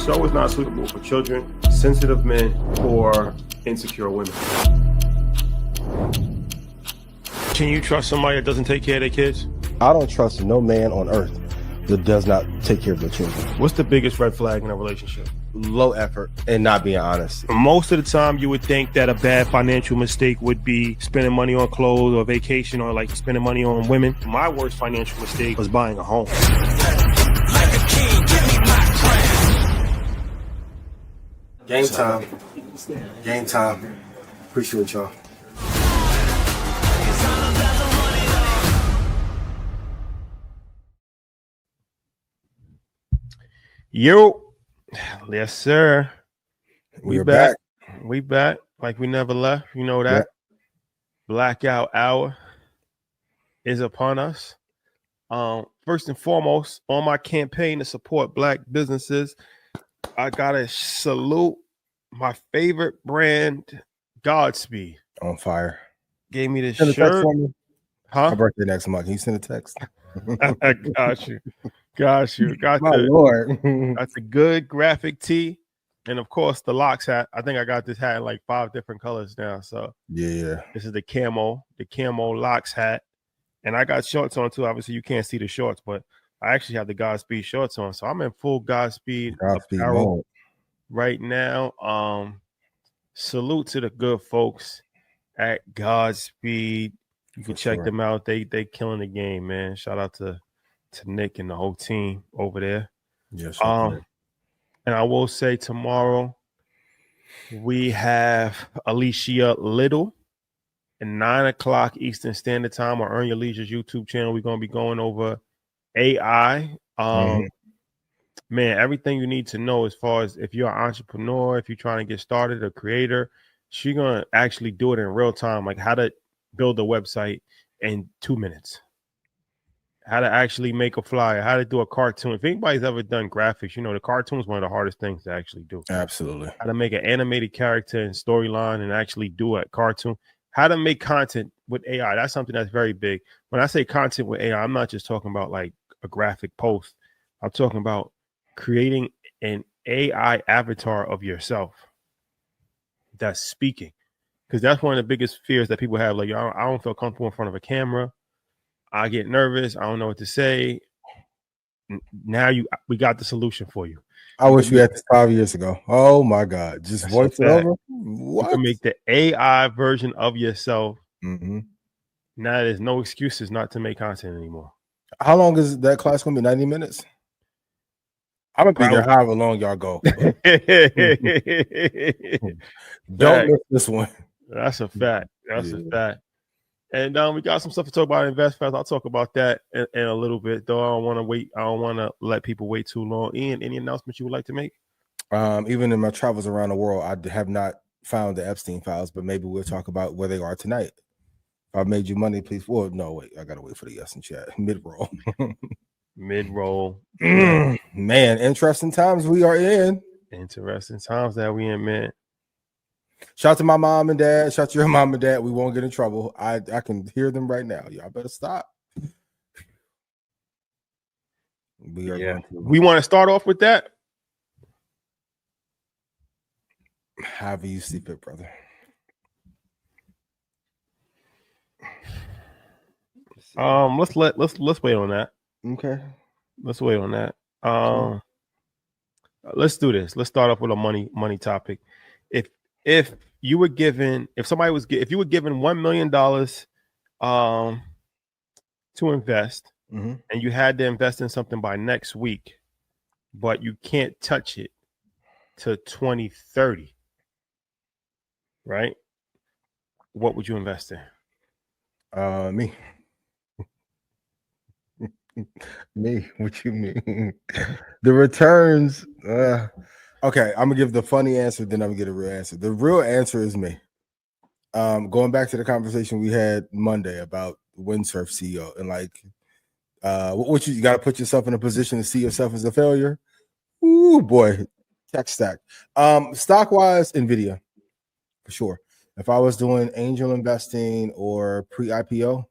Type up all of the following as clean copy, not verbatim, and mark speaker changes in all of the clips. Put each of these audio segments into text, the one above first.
Speaker 1: show is not suitable for children, sensitive men, or insecure women. Can you trust somebody that doesn't take care of their kids?
Speaker 2: I don't trust no man on earth that does not take care of their children.
Speaker 1: What's the biggest red flag in a relationship?
Speaker 2: Low effort and not being honest.
Speaker 1: Most of the time, you would think that a bad financial mistake would be spending money on clothes or vacation or like spending money on women. My worst financial mistake was buying a home.
Speaker 3: Like a king, give me my crown.
Speaker 2: Game time. Game time. Appreciate y'all.
Speaker 1: Yo. Yes, sir.
Speaker 2: We're back.
Speaker 1: We back like we never left. You know that. Yeah. Blackout hour is upon us. First and foremost, on my campaign to support Black businesses, I gotta salute my favorite brand, Godspeed.
Speaker 2: On fire.
Speaker 1: Gave me this
Speaker 2: shirt. For me?
Speaker 1: Huh?
Speaker 2: My birthday next month. Can you send a text?
Speaker 1: I got you. Got you.
Speaker 2: My Lord.
Speaker 1: That's a good graphic tee. And of course, the locks hat. I think I got this hat in like 5 different colors now. So
Speaker 2: yeah.
Speaker 1: This is the camo locks hat. And I got shorts on too. Obviously, you can't see the shorts, but I actually have the Godspeed shorts on. So I'm in full Godspeed apparel right now. Salute to the good folks at Godspeed. You can check them out. They killing the game, man. Shout out to Nick and the whole team over there.
Speaker 2: Yes.
Speaker 1: And I will say tomorrow we have Alicia Little at 9:00 Eastern Standard Time on Earn Your Leisure's YouTube channel. We're gonna be going over AI. Man, everything you need to know as far as if you're an entrepreneur, if you're trying to get started, a creator, she's gonna actually do it in real time, like how to build a website in 2 minutes, how to actually make a flyer, how to do a cartoon. If anybody's ever done graphics, you know the cartoon is one of the hardest things to actually do.
Speaker 2: Absolutely.
Speaker 1: How to make an animated character and storyline and actually do a cartoon. How to make content with AI. That's something that's very big. When I say content with AI, I'm not just talking about like a graphic post. I'm talking about creating an AI avatar of yourself that's speaking. Because that's one of the biggest fears that people have. Like, I don't feel comfortable in front of a camera. I get nervous. I don't know what to say. Now we got the solution for you.
Speaker 2: I wish we had this 5 years ago. Oh my God. Just that's voice it over.
Speaker 1: What? You can make the AI version of yourself. Now there's no excuses not to make content anymore.
Speaker 2: How long is that class going to be? 90 minutes? I'm going to be there however long y'all go. Don't miss this one.
Speaker 1: That's a fact. That's a fact. And we got some stuff to talk about in Investfest. I'll talk about that in a little bit, though. I don't want to wait. I don't want to let people wait too long. Ian, any announcements you would like to make?
Speaker 2: Even in my travels around the world, I have not found the Epstein files, but maybe we'll talk about where they are tonight. If I made you money, please. Well, no, wait. I got to wait for the yes and chat. Mid-roll.
Speaker 1: Mid-roll.
Speaker 2: Man, interesting times we are in.
Speaker 1: Interesting times that we in, man.
Speaker 2: Shout out to my mom and dad. Shout out to your mom and dad. We won't get in trouble. I can hear them right now. Y'all better stop. We
Speaker 1: want to start off with that.
Speaker 2: However you see fit, brother.
Speaker 1: Let's wait on that.
Speaker 2: Okay.
Speaker 1: Let's wait on that. Let's do this. Let's start off with a money topic. If you were given, if you were given $1 million to invest, and you had to invest in something by next week, but you can't touch it to 2030, right? What would you invest in?
Speaker 2: Me. Me? What you mean? The returns. Okay, I'm gonna give the funny answer, then I'm gonna get a real answer. The real answer is me. Going back to the conversation we had Monday about windsurf CEO and like, what you got to put yourself in a position to see yourself as a failure. Ooh boy, tech stack. Stock wise, Nvidia for sure. If I was doing angel investing or pre-IPO,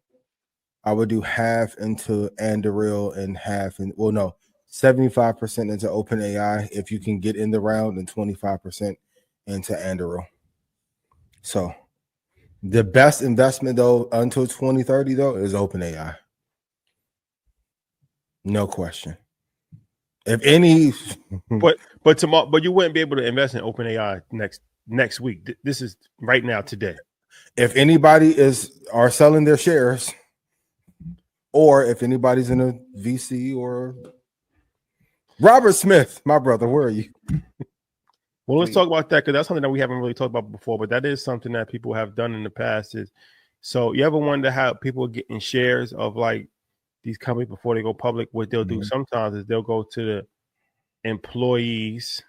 Speaker 2: I would do half into Anduril and half in. Well, no, 75% into OpenAI if you can get in the round, and 25% into Anduril. So the best investment though until 2030 though is OpenAI. No question. If any,
Speaker 1: but tomorrow, but you wouldn't be able to invest in OpenAI next week. This is right now today.
Speaker 2: If anybody are selling their shares, or if anybody's in a VC or Robert Smith, my brother, where are you?
Speaker 1: Well, let's talk about that because that's something that we haven't really talked about before, but that is something that people have done in the past. Is so you ever wonder how people get in shares of like these companies before they go public? What they'll do sometimes is they'll go to the employees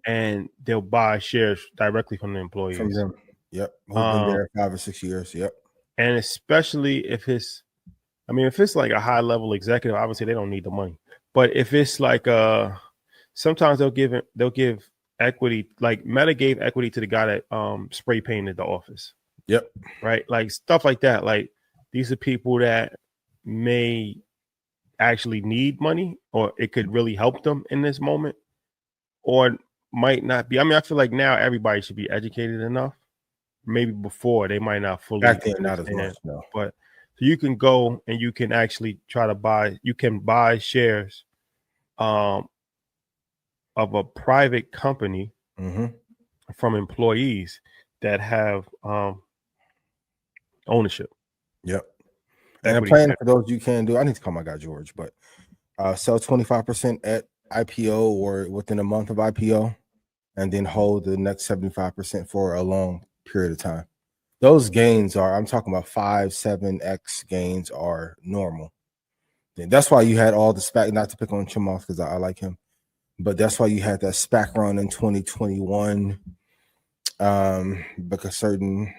Speaker 1: and they'll buy shares directly from the employees.
Speaker 2: From them. Yep. Who've been there 5 or 6 years. Yep.
Speaker 1: And especially if it's like a high level executive, obviously they don't need the money. But if it's like sometimes they'll give equity, like Meta gave equity to the guy that spray painted the office.
Speaker 2: Yep.
Speaker 1: Right. Like stuff like that. Like these are people that may actually need money, or it could really help them in this moment, or might not be. I mean, I feel like now everybody should be educated enough. Maybe before they might not fully.
Speaker 2: Back then, not as much, no.
Speaker 1: But so you can go and you can actually try to buy. You can buy shares, of a private company from employees that have ownership.
Speaker 2: Yep. And a plan for those you can do. I need to call my guy George, but sell 25% at IPO or within a month of IPO, and then hold the next 75% for a long period of time. Those gains I'm talking about 5-7x gains are normal. And that's why you had all the SPAC, not to pick on Chimoff because I like him, but that's why you had that SPAC run in 2021 because certain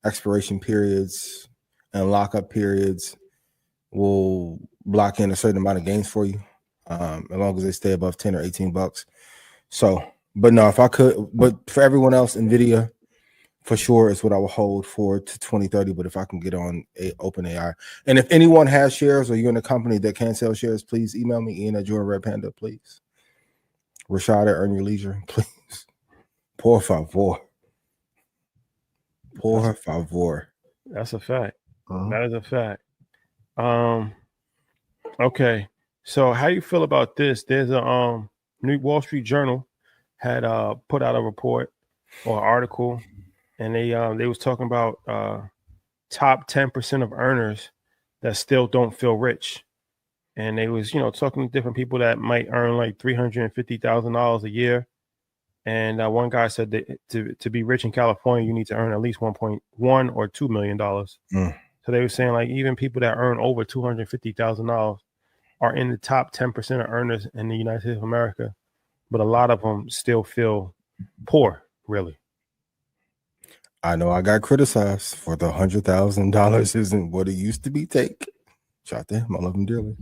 Speaker 2: expiration periods and lockup periods will block in a certain amount of gains for you, as long as they stay above 10 or $18. So, but no, if I could, but for everyone else, NVIDIA for sure is what I will hold for to 2030. But if I can get on OpenAI, and if anyone has shares or you're in a company that can sell shares, please email me, Ian at Jordan Red Panda, please. Rashad at Earn Your Leisure, please. Por favor. Por favor.
Speaker 1: That's a fact. That is a fact. Okay. So how you feel about this? There's a New Wall Street Journal had put out a report or article, and they was talking about top 10% of earners that still don't feel rich. And they was, talking to different people that might earn like $350,000 a year. And one guy said that to be rich in California, you need to earn at least $1.1 or $2 million. So they were saying like even people that earn over $250,000 are in the top 10% of earners in the United States of America, but a lot of them still feel poor, really.
Speaker 2: I know I got criticized for the $100,000 isn't what it used to be. Shout to him. I love him dearly.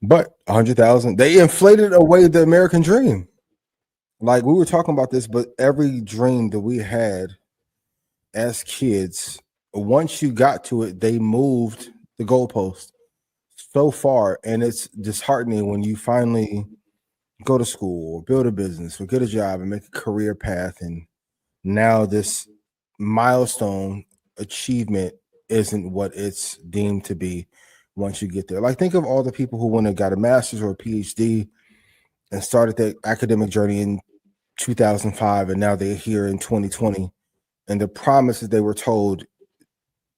Speaker 2: But 100,000, they inflated away the American dream. Like we were talking about this, but every dream that we had as kids, once you got to it, they moved the goalpost so far, and it's disheartening when you finally go to school or build a business or get a job and make a career path, and now this milestone achievement isn't what it's deemed to be once you get there. Like think of all the people who went and got a master's or a PhD and started their academic journey in 2005, and now they're here in 2020, and the promises they were told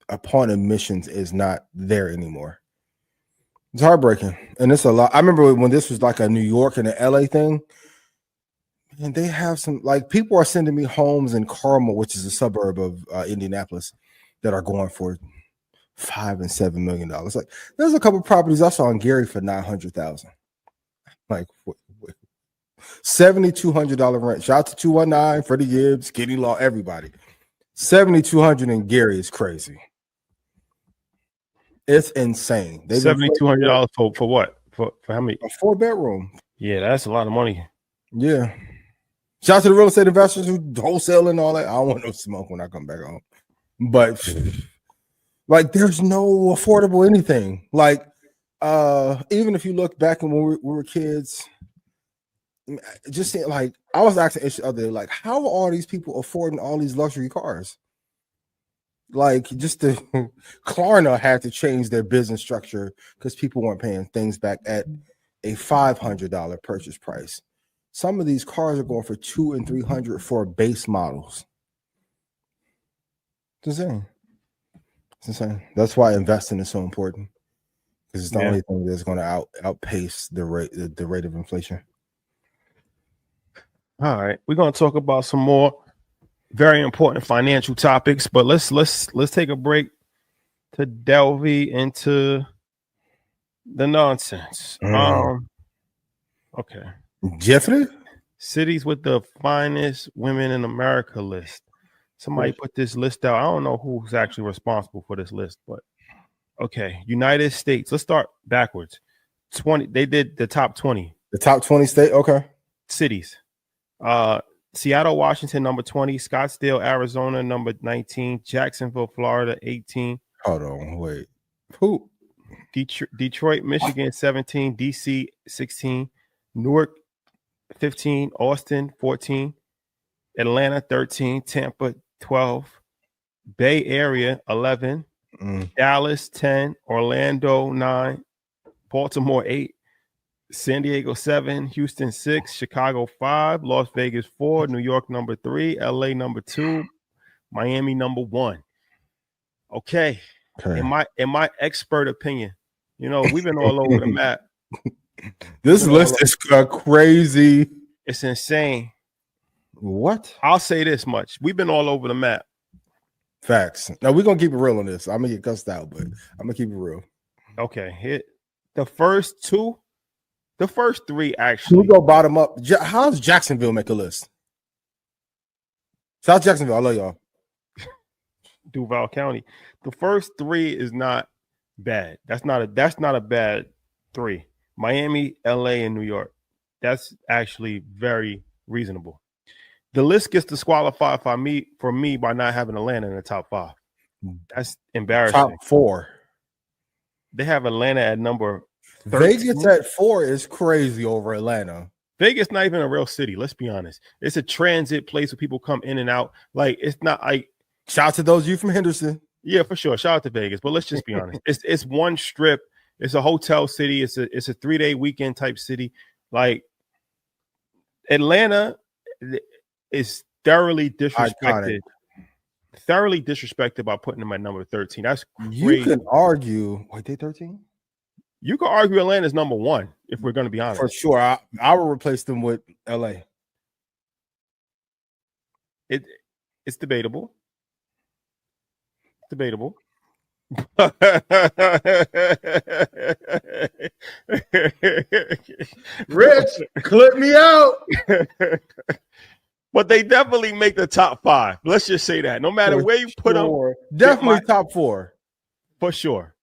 Speaker 2: upon admissions is not there anymore. It's heartbreaking, and it's a lot. I remember when this was like a New York and an LA thing, and they have some, like, people are sending me homes in Carmel, which is a suburb of Indianapolis, that are going for $5 and $7 million. Like, there's a couple properties I saw in Gary for $900,000. Like, $7,200 rent. Shout out to 219, Freddie Gibbs, Kenny Law, everybody. $7,200 in Gary is crazy. It's insane.
Speaker 1: $7,200 for what? For how many?
Speaker 2: A 4-bedroom.
Speaker 1: Yeah, that's a lot of money.
Speaker 2: Yeah. Shout out to the real estate investors who wholesale and all that. I don't want no smoke when I come back home. But like, there's no affordable anything. Like, Even if you look back when we were kids, just saying, like, I was asking Ish the other day, like, how are all these people affording all these luxury cars? Like, just the Klarna had to change their business structure because people weren't paying things back at a $500 purchase price. Some of these cars are going for $200 and $300 for base models. It's insane. It's insane. That's why investing is so important, because it's the only thing that's going to outpace the rate of inflation.
Speaker 1: All right, we're gonna talk about some more very important financial topics, but let's take a break to delve into the nonsense. Okay.
Speaker 2: Jeffrey?
Speaker 1: Cities with the finest women in America list. Somebody put this list out. I don't know who's actually responsible for this list, but okay. United States. Let's start backwards. 20. They did the top 20.
Speaker 2: The top 20 state. Okay.
Speaker 1: Cities. Seattle, Washington, number 20. Scottsdale, Arizona, number 19. Jacksonville, Florida, 18.
Speaker 2: Hold on, wait. Who?
Speaker 1: Detroit, Michigan, 17. DC, 16. Newark, 15. Austin, 14. Atlanta, 13. Tampa, 12. Bay Area, 11. Dallas, 10. Orlando, 9. Baltimore, 8. San Diego, 7. Houston, 6. Chicago, 5. Las Vegas, 4. New York, number 3. LA, number 2. Miami, number 1. Okay. In my expert opinion, you know, we've been all over the map.
Speaker 2: This list is crazy.
Speaker 1: It's insane.
Speaker 2: What?
Speaker 1: I'll say this much. We've been all over the map.
Speaker 2: Facts. Now we're gonna keep it real on this. I'm gonna get cussed out, but I'm gonna keep it real.
Speaker 1: Okay. Hit the first 2. The first 3 actually.
Speaker 2: We go bottom up. How's Jacksonville make a list? South Jacksonville, I love y'all.
Speaker 1: Duval County. The first 3 is not bad. That's not a bad 3. Miami, LA, and New York. That's actually very reasonable. The list gets disqualified for me by not having Atlanta in the top 5. That's embarrassing.
Speaker 2: Top 4.
Speaker 1: They have Atlanta at number 13.
Speaker 2: Vegas at 4 is crazy over Atlanta.
Speaker 1: Vegas not even a real city. Let's be honest. It's a transit place where people come in and out. Like, it's not like.
Speaker 2: Shout out to those of you from Henderson.
Speaker 1: Yeah, for sure. Shout out to Vegas. But let's just be honest. It's one strip. It's a hotel city. It's a 3-day weekend type city. Like, Atlanta is thoroughly disrespected.
Speaker 2: Iconic.
Speaker 1: Thoroughly disrespected by putting them at number 13. That's crazy.
Speaker 2: You can argue. Wait, they 13?
Speaker 1: You can argue Atlanta's number 1 if we're going to be honest.
Speaker 2: For sure. I will replace them with LA.
Speaker 1: It's debatable. Debatable.
Speaker 2: Rich, clip me out.
Speaker 1: But they definitely make the top 5. Let's just say that. No matter where you put them,
Speaker 2: definitely top 4.
Speaker 1: For sure.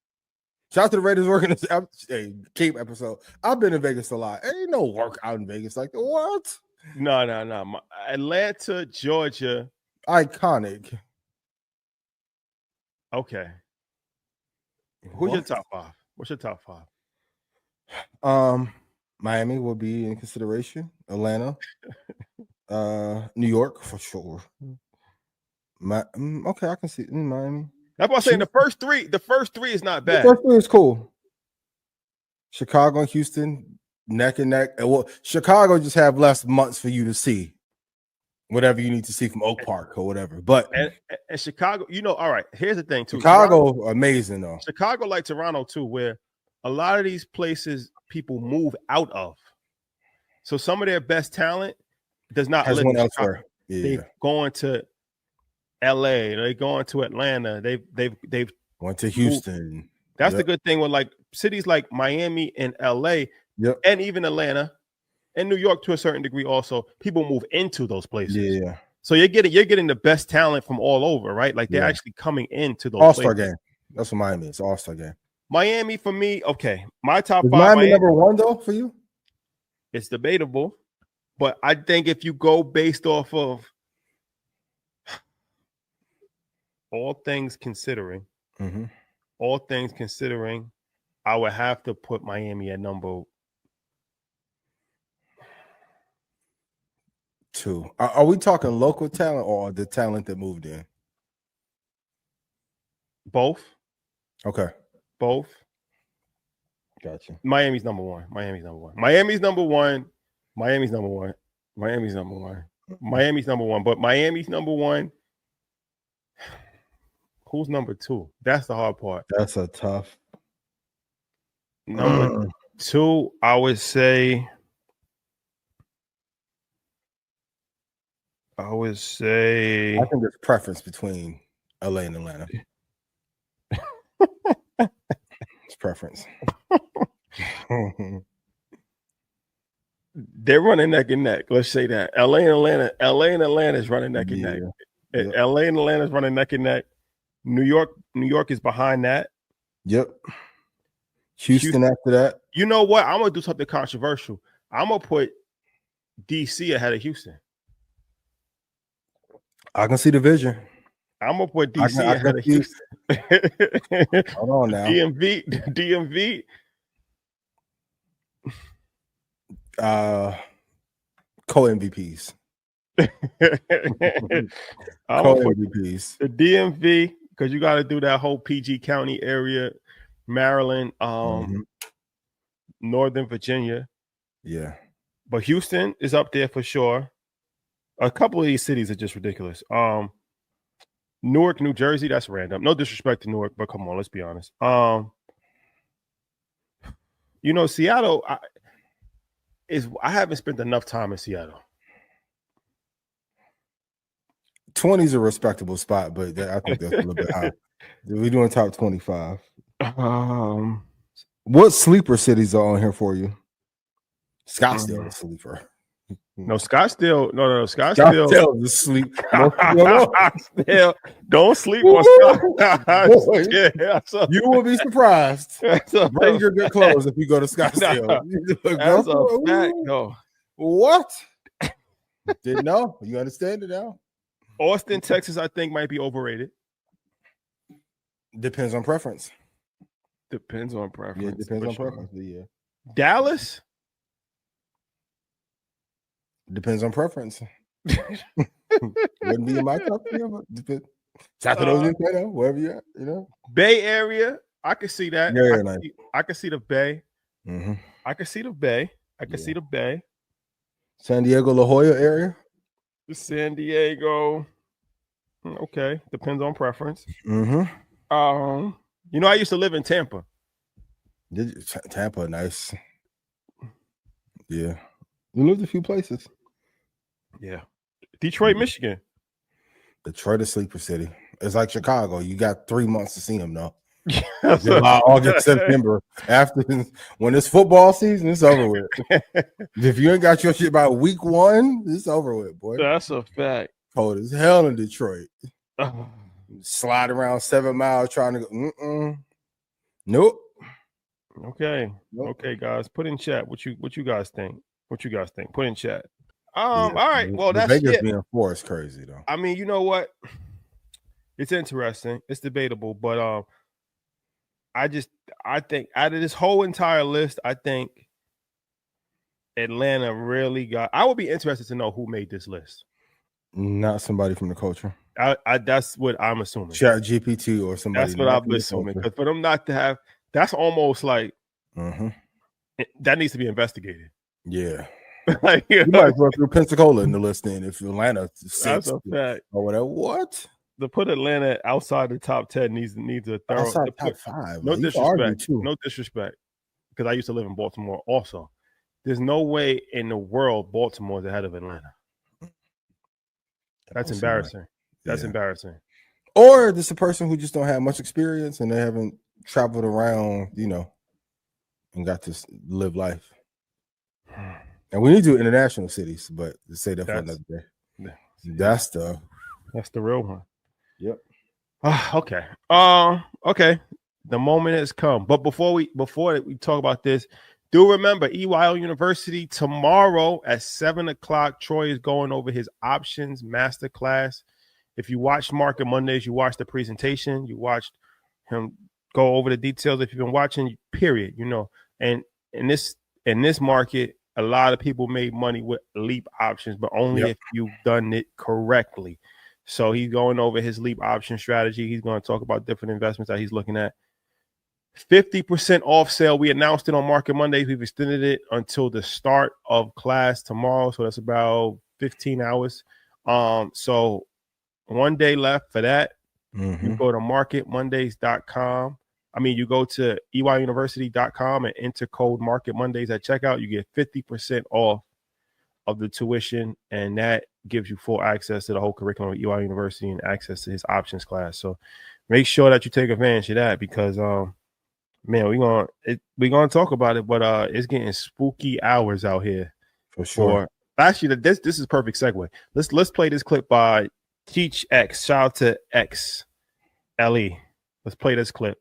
Speaker 2: Shout out to the Raiders organization. Hey, Cape episode. I've been in Vegas a lot. Ain't no work out in Vegas like that. What?
Speaker 1: No. Atlanta, Georgia.
Speaker 2: Iconic.
Speaker 1: Okay. Who's your top 5? What's your top
Speaker 2: 5? Miami will be in consideration. Atlanta. New York for sure. Okay, I can see Miami.
Speaker 1: That's why I'm saying the first 3 is not bad.
Speaker 2: The first 3 is cool. Chicago and Houston, neck and neck. Well, Chicago just have less months for you to see whatever you need to see from Oak Park or whatever. But
Speaker 1: and Chicago, you know, all right, here's the thing too.
Speaker 2: Chicago, amazing though.
Speaker 1: Chicago, like Toronto too, where a lot of these places people move out of. So some of their best talent does not live in Chicago.
Speaker 2: Yeah.
Speaker 1: They've gone to LA, they're going to Atlanta, they've
Speaker 2: went to Houston.
Speaker 1: That's the good thing with like cities like Miami and LA, and even Atlanta and New York to a certain degree. Also, people move into those places.
Speaker 2: Yeah.
Speaker 1: So you're getting the best talent from all over, right? Like they're actually coming into those
Speaker 2: All-Star game. That's what Miami is. All-Star game.
Speaker 1: Miami for me, okay. My top 5.
Speaker 2: Miami number 1 though for you?
Speaker 1: It's debatable, but I think if you go based off of all things considering, I would have to put Miami at number
Speaker 2: 2. Are we talking local talent or the talent that moved in?
Speaker 1: both.
Speaker 2: Okay.
Speaker 1: Both.
Speaker 2: Gotcha.
Speaker 1: Miami's number one. Miami's number one. Miami's number one. Miami's number one. Miami's number one. Miami's number one. But Miami's number one. Who's number 2? That's the hard part.
Speaker 2: That's a tough.
Speaker 1: Number 2, I would say.
Speaker 2: I think there's preference between LA and Atlanta. It's preference.
Speaker 1: They're running neck and neck. Let's say that. LA and Atlanta is running neck and neck.
Speaker 2: Yep.
Speaker 1: LA and Atlanta is running neck and neck. New York is behind that.
Speaker 2: Yep. Houston after that.
Speaker 1: You know what? I'm gonna do something controversial. I'm gonna put DC ahead of Houston.
Speaker 2: I can see the vision.
Speaker 1: I'm gonna put DC ahead of Houston.
Speaker 2: Hold on now.
Speaker 1: DMV.
Speaker 2: Co-MVPs.
Speaker 1: Co-MVPs. The DMV, because you got to do that whole PG County area, Maryland, Northern Virginia.
Speaker 2: Yeah.
Speaker 1: But Houston is up there for sure. A couple of these cities are just ridiculous. Newark, New Jersey, that's random. No disrespect to Newark, but come on, let's be honest. Seattle, I haven't spent enough time in Seattle.
Speaker 2: 20 is a respectable spot, but I think that's a little bit high. We're doing top 25. What sleeper cities are on here for you? Scottsdale is sleeper.
Speaker 1: No, Scottsdale. No.
Speaker 2: Scottsdale is sleep.
Speaker 1: Scottsdale. Don't sleep on Scottsdale.
Speaker 2: You will be surprised. Bring your good clothes if you go to Scottsdale.
Speaker 1: That's a fact, though.
Speaker 2: What? Didn't know. You understand it now?
Speaker 1: Austin, Texas, I think might be overrated.
Speaker 2: Depends on preference.
Speaker 1: Depends on preference.
Speaker 2: Yeah, depends on preference. Yeah.
Speaker 1: Dallas.
Speaker 2: Depends on preference. Wouldn't be in my top 10, but depends. South of those, wherever you're at,
Speaker 1: Bay Area, I can see that.
Speaker 2: Yeah, nice.
Speaker 1: I can see the Bay.
Speaker 2: Mm-hmm.
Speaker 1: I can see the Bay. See the Bay.
Speaker 2: San Diego, La Jolla area.
Speaker 1: San Diego. Okay, depends on preference.
Speaker 2: Mm-hmm.
Speaker 1: I used to live in Tampa.
Speaker 2: Tampa, nice. Yeah. You lived a few places.
Speaker 1: Yeah. Detroit, Michigan.
Speaker 2: Detroit is sleeper city. It's like Chicago. You got 3 months to see them, though.
Speaker 1: Yes.
Speaker 2: July, August, September. After when it's football season, it's over with. If you ain't got your shit by week 1, it's over with, boy.
Speaker 1: That's a fact.
Speaker 2: Cold as hell in Detroit. Slide around 7 miles trying to go. Nope.
Speaker 1: Okay. Nope. Okay, guys. Put in chat what you guys think. Put in chat. All right. Well, that's
Speaker 2: Vegas
Speaker 1: it.
Speaker 2: being forced crazy though.
Speaker 1: I mean, you know what? It's interesting. It's debatable, but I think out of this whole entire list, I think Atlanta really got. I would be interested to know who made this list.
Speaker 2: Not somebody from the culture.
Speaker 1: That's what I'm assuming.
Speaker 2: Chat GPT or somebody.
Speaker 1: That's what I'm assuming. Because for them not to have, that's almost like that needs to be investigated.
Speaker 2: Yeah.
Speaker 1: Like,
Speaker 2: you might go through Pensacola in the list then if Atlanta
Speaker 1: that's a fact.
Speaker 2: Or whatever. What?
Speaker 1: To put Atlanta outside the top 10 needs a thorough
Speaker 2: outside top 5.
Speaker 1: No disrespect. No disrespect. Because I used to live in Baltimore also. There's no way in the world Baltimore is ahead of Atlanta. That's embarrassing. That's embarrassing.
Speaker 2: Or just a person who just don't have much experience and they haven't traveled around, and got to live life. And we need to do international cities, but to say that for another day. That's the
Speaker 1: real one.
Speaker 2: Yep.
Speaker 1: Okay. Okay. The moment has come. But before we talk about this, do remember EYL University tomorrow at 7:00. Troy is going over his options masterclass. If you watched Market Mondays, you watched the presentation, you watched him go over the details if you've been watching, period, and in this market, a lot of people made money with leap options, but only if you've done it correctly. So he's going over his leap option strategy. He's going to talk about different investments that he's looking at. 50% off sale. We announced it on Market Mondays. We've extended it until the start of class tomorrow. So that's about 15 hours. So 1 day left for that. You go to marketmondays.com. You go to eyuniversity.com and enter code Market Mondays at checkout. You get 50% off of the tuition, and that gives you full access to the whole curriculum at EY University and access to his options class. So make sure that you take advantage of that because, man, we're gonna talk about it, but it's getting spooky hours out here.
Speaker 2: For sure.
Speaker 1: Actually, this is perfect segue. Let's play this clip by Teach X. Shout out to X LE. Let's play this clip.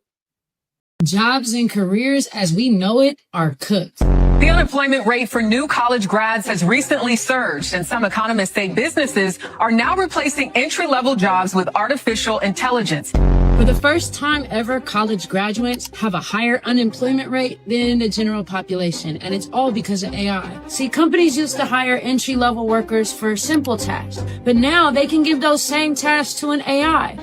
Speaker 4: Jobs and careers as we know it are cooked.
Speaker 5: The unemployment rate for new college grads has recently surged, and some economists say businesses are now replacing entry-level jobs with artificial intelligence.
Speaker 4: For the first time ever, college graduates have a higher unemployment rate than the general population, and it's all because of AI. See, companies used to hire entry-level workers for simple tasks, but now they can give those same tasks to an AI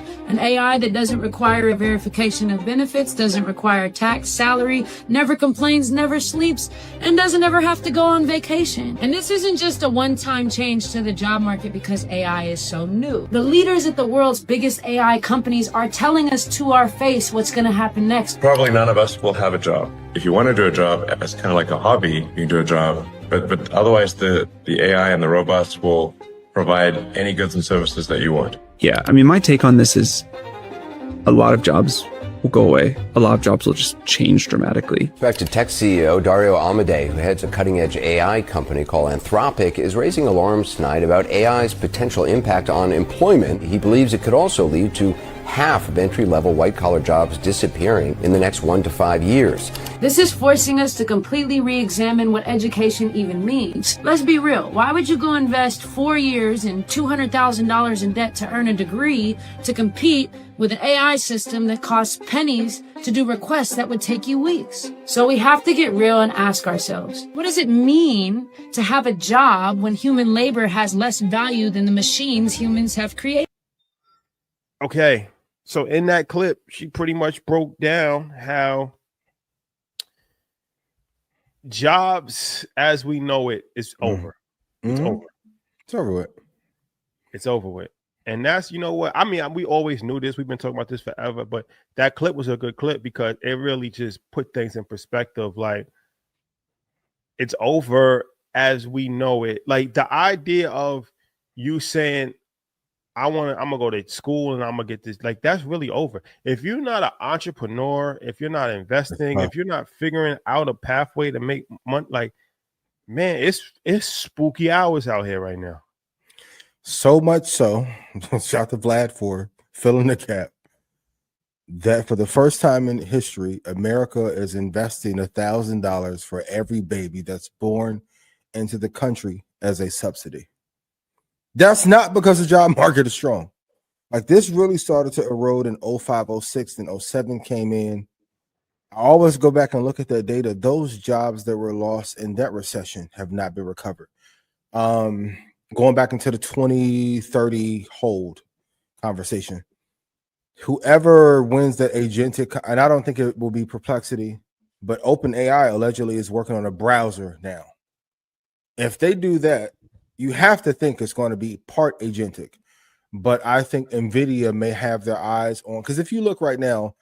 Speaker 4: that doesn't require a verification of benefits, doesn't require tax, salary, never complains, never sleeps, and doesn't ever have to go on vacation. And this isn't just a one-time change to the job market because AI is so new. The leaders at the world's biggest AI companies are telling us to our face what's going to happen next.
Speaker 6: Probably none of us will have a job. If you want to do a job as kind of like a hobby, you can do a job. But otherwise, the AI and the robots will provide any goods and services that you want.
Speaker 7: Yeah, my take on this is a lot of jobs will go away. A lot of jobs will just change dramatically.
Speaker 8: Respected tech CEO Dario Amodei, who heads a cutting-edge AI company called Anthropic, is raising alarms tonight about AI's potential impact on employment. He believes it could also lead to half of entry-level white-collar jobs disappearing in the next 1 to 5 years.
Speaker 4: This is forcing us to completely re-examine what education even means. Let's be real. Why would you go invest 4 years and $200,000 in debt to earn a degree to compete with an AI system that costs pennies to do requests that would take you weeks? So we have to get real and ask ourselves, what does it mean to have a job when human labor has less value than the machines humans have created?
Speaker 1: Okay. So in that clip, she pretty much broke down how jobs as we know it is over. It's over.
Speaker 2: It's over with.
Speaker 1: It's over with. And that's, you know what? We always knew this. We've been talking about this forever, but that clip was a good clip because it really just put things in perspective. Like, it's over as we know it. Like, the idea of you saying, I'm gonna go to school and I'm gonna get this, like, that's really over. If you're not an entrepreneur, if you're not investing, if you're not figuring out a pathway to make money, like, man, it's spooky hours out here right now.
Speaker 2: So much so, shout out to Vlad for filling the cap, that for the first time in history, America is investing $1,000 for every baby that's born into the country as a subsidy. That's not because the job market is strong. Like, this really started to erode in 05, 06, and 07 came in. I always go back and look at that data. Those jobs that were lost in that recession have not been recovered. Going back into the 2030 hold conversation, whoever wins that agentic, and I don't think it will be Perplexity, but OpenAI allegedly is working on a browser now. If they do that, you have to think it's going to be part agentic, but I think NVIDIA may have their eyes on, because if you look right now,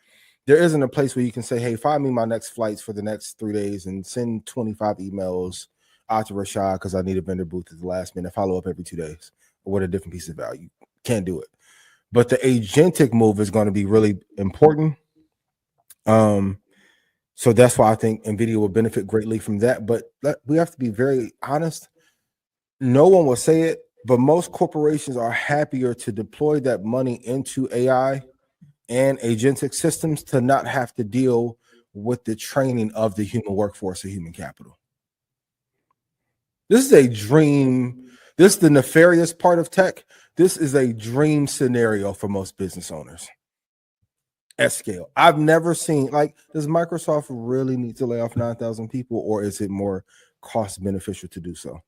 Speaker 2: there isn't a place where you can say, hey, find me my next flights for the next 3 days and send 25 emails out to Rashad because I need a vendor booth at the last minute, follow up every 2 days or with a different piece of value. Can't do it. But the agentic move is going to be really important. So that's why I think NVIDIA will benefit greatly from that. But we have to be very honest. No one will say it, but most corporations are happier to deploy that money into AI and agentic systems to not have to deal with the training of the human workforce or human capital. This is a dream. This is the nefarious part of tech. This is a dream scenario for most business owners. at scale. I've never seen, like, does Microsoft really need to lay off 9,000 people, or is it more cost beneficial to do so?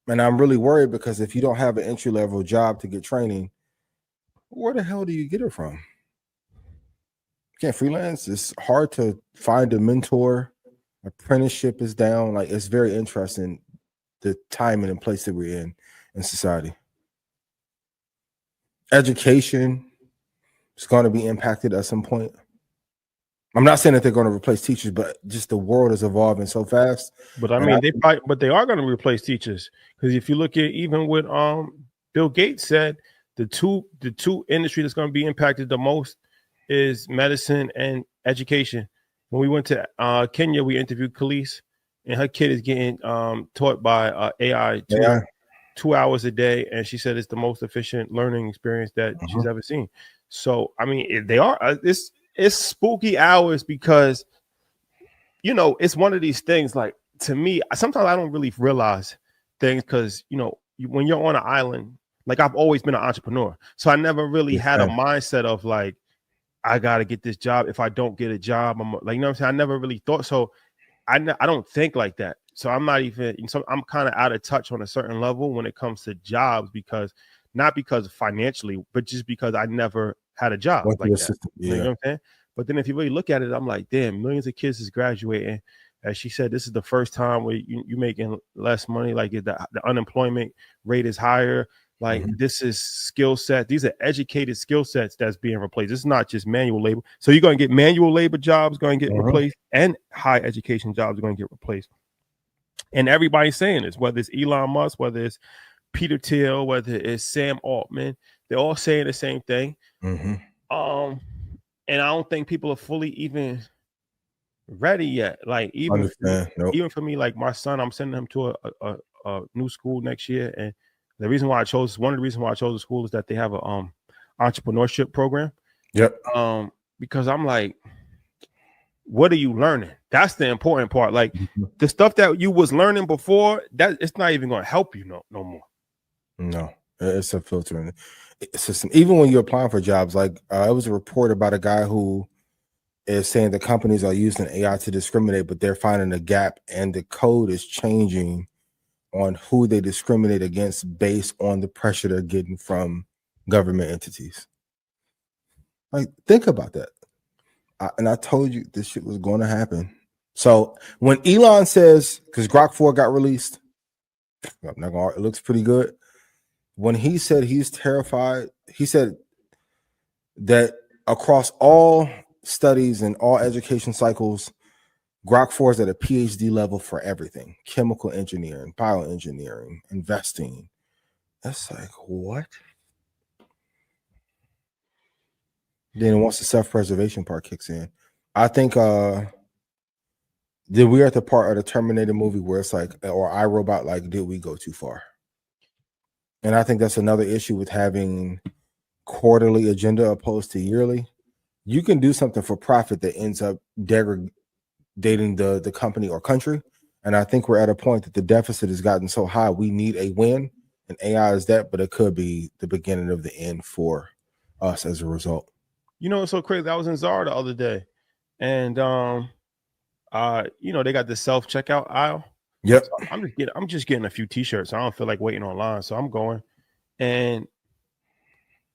Speaker 2: And I'm really worried because if you don't have an entry level job to get training, where the hell do you get it from? You can't freelance. It's hard to find a mentor. Apprenticeship is down. Like, it's very interesting, the time and place that we're in society. Education is going to be impacted at some point. I'm not saying that they're going to replace teachers, but just the world is evolving so fast.
Speaker 1: But I mean, they are going to replace teachers, because if you look at even what Bill Gates said, the two industry that's going to be impacted the most is medicine and education. When we went to Kenya, we interviewed Khalees, and her kid is getting taught by AI 2 hours a day, and she said it's the most efficient learning experience that she's ever seen. So I mean, they are it's spooky hours, because it's one of these things, like, to me, sometimes I don't really realize things, because when you're on an island, like, I've always been an entrepreneur, so I never really had a mindset of like, I gotta get this job. If I don't get a job, I'm like, what I'm saying? I never really thought so. I don't think like that. So I'm not even, so I'm kind of out of touch on a certain level when it comes to jobs, not because financially, but just because I never had a job like that. You know what I'm saying? But then if you really look at it, I'm like, damn, millions of kids is graduating. As she said, this is the first time where you're making less money. Like, the unemployment rate is higher. Like, this is skill set. These are educated skill sets that's being replaced. It's not just manual labor. So you're going to get manual labor jobs going to get replaced, and high education jobs are going to get replaced. And everybody's saying this, whether it's Elon Musk, whether it's Peter Thiel, whether it's Sam Altman, they're all saying the same thing. And I don't think people are fully even ready yet. Like, even for me, like my son, I'm sending him to a new school next year, and one of the reasons why I chose the school is that they have a entrepreneurship program. Because I'm like, what are you learning? That's the important part. Like, the stuff that you was learning before, that it's not even going to help you no more.
Speaker 2: No, it's a filtering system. Even when you're applying for jobs, like it was a report about a guy who is saying the companies are using AI to discriminate, but they're finding a gap, and the code is changing on who they discriminate against based on the pressure they're getting from government entities. Like, think about that. And I told you this shit was going to happen. So when Elon says, because Grok 4 got released, I'm not gonna, it looks pretty good. When he said he's terrified, he said that across all studies and all education cycles, Grok 4 is at a PhD level for everything: chemical engineering, bioengineering, investing. That's like, what? Then once the self-preservation part kicks in, I think then we're at the part of the Terminator movie where it's like, or iRobot, like, did we go too far? And I think that's another issue with having quarterly agenda opposed to yearly. You can do something for profit that ends up degrading the company or country. And I think we're at a point that the deficit has gotten so high, we need a win. And AI is that, but it could be the beginning of the end for us as a result.
Speaker 1: It's so crazy. I was in Zara the other day, and they got the self-checkout aisle.
Speaker 2: Yep.
Speaker 1: So I'm just getting a few t-shirts. I don't feel like waiting online, so I'm going. And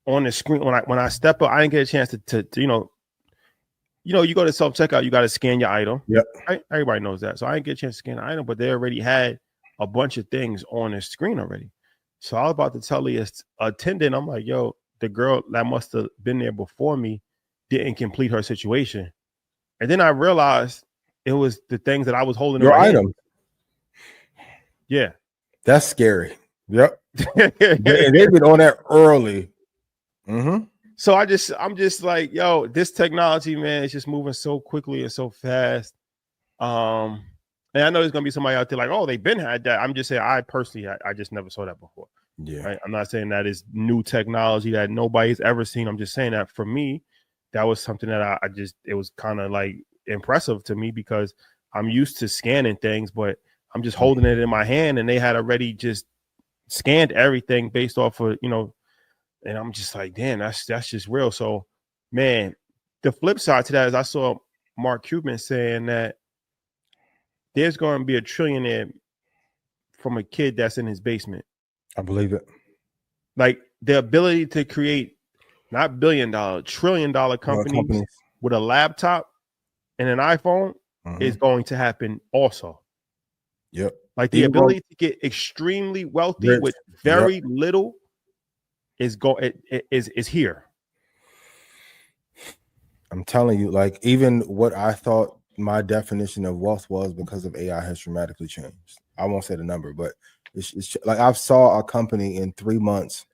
Speaker 1: on the screen, when I step up, I didn't get a chance to you go to self-checkout, you got to scan your item.
Speaker 2: Yep.
Speaker 1: Right? Everybody knows that. So I didn't get a chance to scan the item, but they already had a bunch of things on the screen already. So I was about to tell the attendant, I'm like, yo, the girl that must have been there before me didn't complete her situation. And then I realized it was the things that I was holding.
Speaker 2: Your item.
Speaker 1: Yeah.
Speaker 2: That's scary. Yep. They've been on that early.
Speaker 1: So I'm just like, yo, this technology, man, is just moving so quickly and so fast. And I know there's gonna be somebody out there like, oh, they've been had that. I'm just saying, I personally, I just never saw that before.
Speaker 2: Yeah.
Speaker 1: Right? I'm not saying that is new technology that nobody's ever seen. I'm just saying that for me, that was something that it was kind of like impressive to me, because I'm used to scanning things, but I'm just holding it in my hand, and they had already just scanned everything based off of, and I'm just like, damn, that's just real. So, man, the flip side to that is I saw Mark Cuban saying that there's going to be a trillionaire from a kid that's in his basement.
Speaker 2: I believe it.
Speaker 1: Like the ability to create not $1 billion, $1 trillion companies with a laptop and an iPhone is going to happen also.
Speaker 2: Yep.
Speaker 1: Like the ability to get extremely wealthy with very little is here.
Speaker 2: I'm telling you, like, even what I thought my definition of wealth was because of AI has dramatically changed. I won't say the number, but it's like I saw a company in 3 months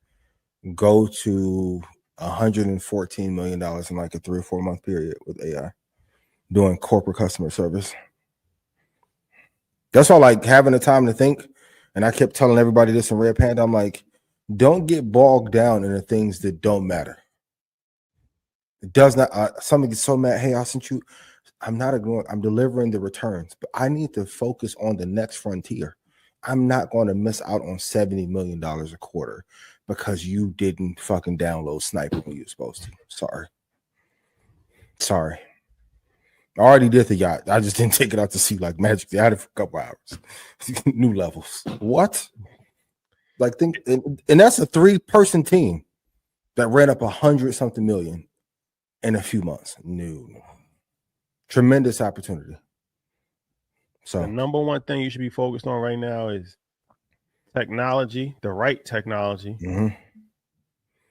Speaker 2: go to $114 million in like a 3 or 4 month period with AI doing corporate customer service. That's why, like, having the time to think, and I kept telling everybody this in Red Panda, I'm like, don't get bogged down in the things that don't matter. It does not. Somebody gets so mad. Hey, I sent you. I'm not ignoring. I'm delivering the returns, but I need to focus on the next frontier. I'm not going to miss out on $70 million a quarter because you didn't fucking download Sniper when you were supposed to. Sorry. I already did the yacht. I just didn't take it out to sea like magically. I had it for a couple hours. New levels. What? Like, think, and that's a 3-person team that ran up 100-something million in a few months. No. Tremendous opportunity. So
Speaker 1: the number one thing you should be focused on right now is technology, the right technology.
Speaker 2: Mm-hmm.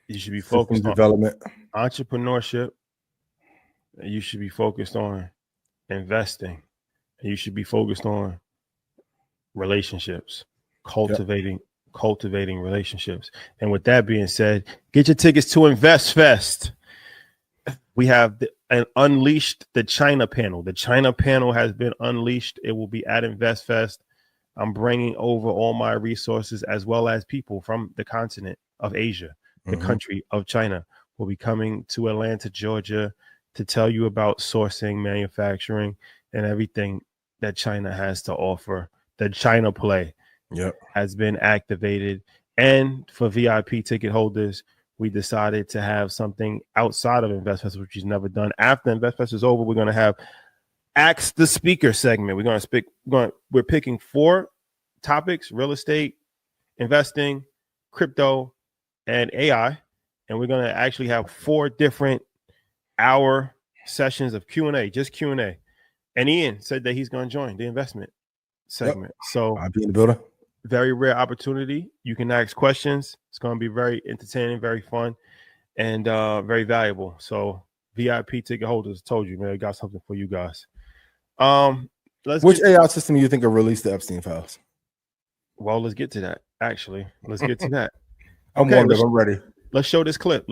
Speaker 1: You should be focused on
Speaker 2: development,
Speaker 1: entrepreneurship. You should be focused on investing. You should be focused on relationships, cultivating relationships. And with that being said, get your tickets to Investfest. We have unleashed the China panel. The China panel has been unleashed. It will be at Investfest. I'm bringing over all my resources as well as people from the continent of Asia, the country of China. Will be coming to Atlanta, Georgia, to tell you about sourcing, manufacturing, and everything that China has to offer. The China play has been activated. And for VIP ticket holders, we decided to have something outside of Investfest, which is never done. After Investfest is over, we're going to have Ask the Speaker segment. We're picking 4 topics: real estate, investing, crypto, and AI. And we're going to actually have 4 different hour sessions of Q&A, just Q&A. And Ian said that he's going to join the investment segment. So
Speaker 2: I'll be in the building.
Speaker 1: Very rare opportunity. You can ask questions. It's going to be very entertaining, very fun, and very valuable. So VIP ticket holders, told you, man, I got something for you guys. Which
Speaker 2: AI system you think will release the Epstein files?
Speaker 1: Well, let's get to that. Actually, let's get to that.
Speaker 2: I'm ready.
Speaker 1: Let's show this clip.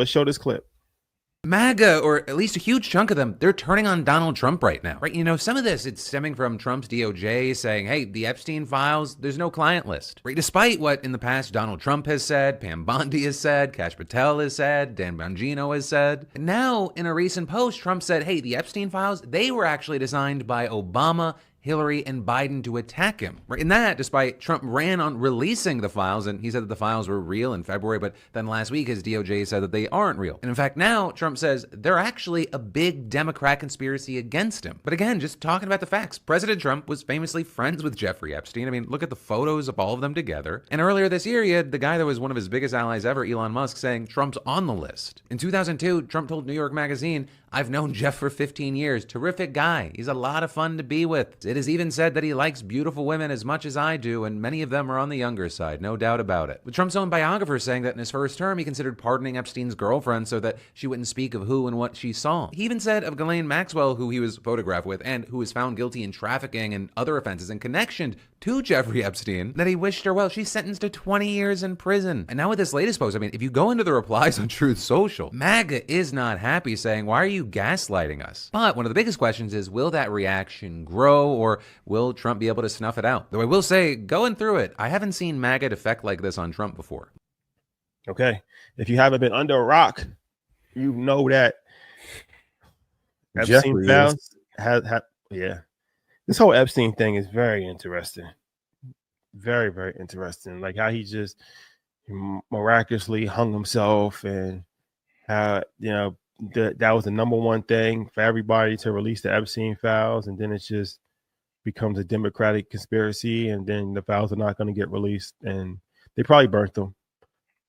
Speaker 9: MAGA, or at least a huge chunk of them, they're turning on Donald Trump right now, right? You know, some of this, it's stemming from Trump's DOJ saying, hey, the Epstein files, there's no client list, right? Despite what in the past Donald Trump has said, Pam Bondi has said, Kash Patel has said, Dan Bongino has said. Now, in a recent post, Trump said, hey, the Epstein files, they were actually designed by Obama, Hillary, and Biden to attack him. Right? And that, despite Trump ran on releasing the files, and he said that the files were real in February, but then last week his DOJ said that they aren't real. And in fact, now Trump says they're actually a big Democrat conspiracy against him. But again, just talking about the facts, President Trump was famously friends with Jeffrey Epstein. I mean, look at the photos of all of them together. And earlier this year, he had the guy that was one of his biggest allies ever, Elon Musk, saying Trump's on the list. In 2002, Trump told New York Magazine, I've known Jeff for 15 years. Terrific guy. He's a lot of fun to be with. It is even said that he likes beautiful women as much as I do, and many of them are on the younger side, no doubt about it. With Trump's own biographer saying that in his first term, he considered pardoning Epstein's girlfriend so that she wouldn't speak of who and what she saw. He even said of Ghislaine Maxwell, who he was photographed with and who was found guilty in trafficking and other offenses in connection to Jeffrey Epstein, that he wished her well. She's sentenced to 20 years in prison. And now with this latest post, I mean, if you go into the replies on Truth Social, MAGA is not happy, saying, why are you gaslighting us? But one of the biggest questions is, will that reaction grow, or will Trump be able to snuff it out? Though I will say, going through it, I haven't seen MAGA defect like this on Trump before.
Speaker 1: Okay. If you haven't been under a rock, you know that Epstein files yeah. This whole Epstein thing is very interesting. Very, very interesting. Like how he just miraculously hung himself, and how, you know, that was the number one thing for everybody to release the Epstein files, and then it just becomes a Democratic conspiracy, and then the files are not going to get released, and they probably burnt them.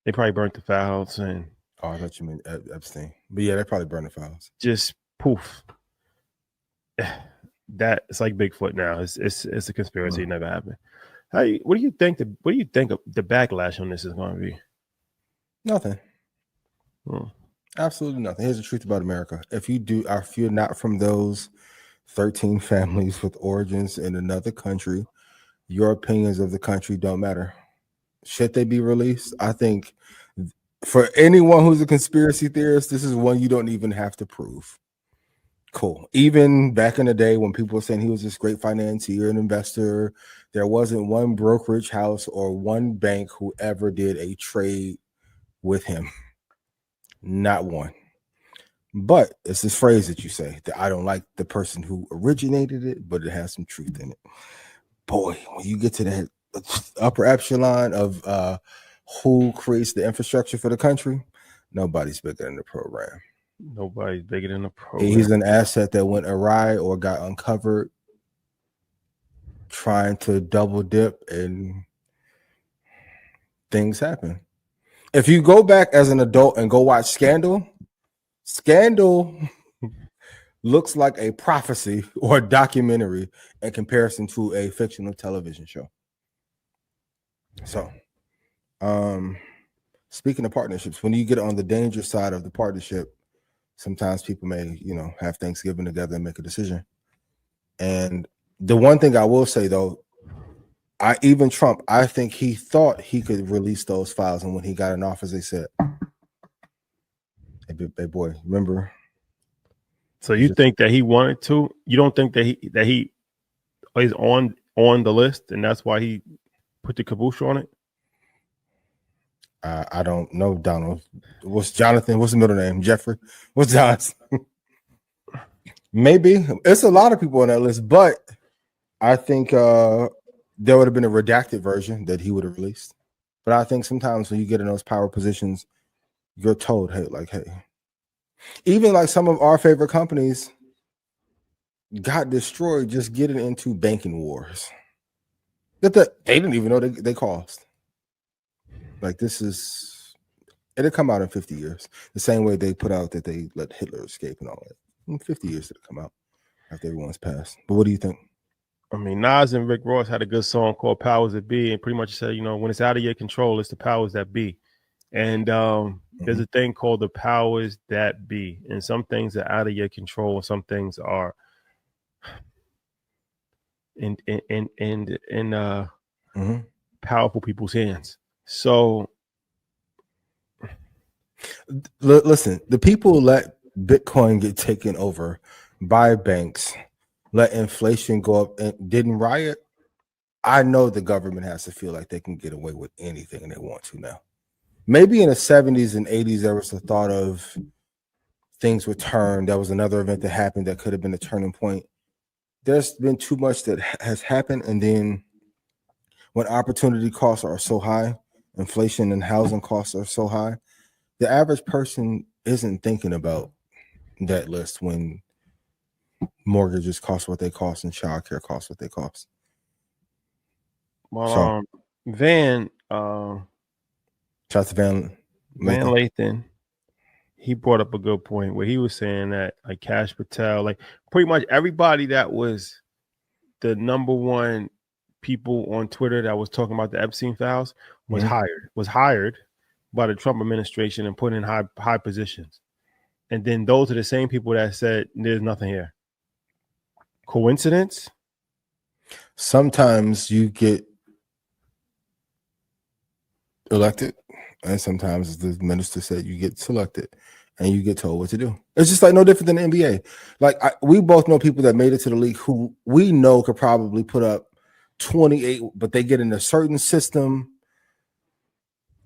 Speaker 1: They probably burnt the files, and
Speaker 2: I thought you meant Epstein, but yeah, they probably burned the files.
Speaker 1: just poof. That it's like Bigfoot now. It's a conspiracy. It never happened. Hey, what do you think of the backlash on this is going to be?
Speaker 2: Nothing. Absolutely nothing. Here's the truth about America. If you're not from those 13 families with origins in another country, your opinions of the country don't matter. Should they be released? I think for anyone who's a conspiracy theorist, this is one you don't even have to prove. Cool. Even back in the day when people were saying he was this great financier and investor, there wasn't one brokerage house or one bank who ever did a trade with him. Not one. But it's this phrase that you say that I don't like the person who originated it, but it has some truth in it. Boy, when you get to that upper echelon of who creates the infrastructure for the country, nobody's bigger than the program.
Speaker 1: Nobody's bigger than the program.
Speaker 2: He's an asset that went awry or got uncovered trying to double dip, and things happen. If you go back as an adult and go watch Scandal looks like a prophecy or a documentary in comparison to a fictional television show. So, speaking of partnerships, when you get on the danger side of the partnership, sometimes people may, have Thanksgiving together and make a decision. And the one thing I will say, though, even Trump, I think he thought he could release those files. And when he got in office, they said, hey boy, remember?
Speaker 1: So you think that he wanted to? You don't think that he is on the list, and that's why he put the caboose on it?
Speaker 2: I don't know, Donald. What's Jonathan? What's the middle name? Jeffrey? What's Johnson? Maybe. It's a lot of people on that list, but I think there would have been a redacted version that he would have released. But I think sometimes when you get in those power positions, you're told, hey, even like some of our favorite companies got destroyed just getting into banking wars that they didn't even know they caused. Like, it'll come out in 50 years. The same way they put out that they let Hitler escape and all that. In 50 years it'll come out after everyone's passed. But what do you think?
Speaker 1: I mean, Nas and Rick Ross had a good song called Powers That Be, and pretty much said, when it's out of your control, it's the powers that be. And there's a thing called the powers that be. And some things are out of your control, and some things are in powerful people's hands. So
Speaker 2: listen, the people let Bitcoin get taken over by banks, let inflation go up and didn't riot. I know the government has to feel like they can get away with anything they want to now. Maybe in the 70s and 80s, there was the thought of things would turn. That was another event that happened that could have been a turning point. There's been too much that has happened. And then when opportunity costs are so high, inflation and housing costs are so high, the average person isn't thinking about that list when mortgages cost what they cost and childcare costs what they cost.
Speaker 1: Well, Van Lathan, he brought up a good point where he was saying that like Cash Patel, like pretty much everybody that was the number one people on Twitter that was talking about the Epstein files was hired by the Trump administration and put in high positions. And then those are the same people that said there's nothing here. Coincidence?
Speaker 2: Sometimes you get elected, and sometimes the minister said you get selected and you get told what to do. It's just like no different than the NBA. Like we both know people that made it to the league who we know could probably put up 28, but they get in a certain system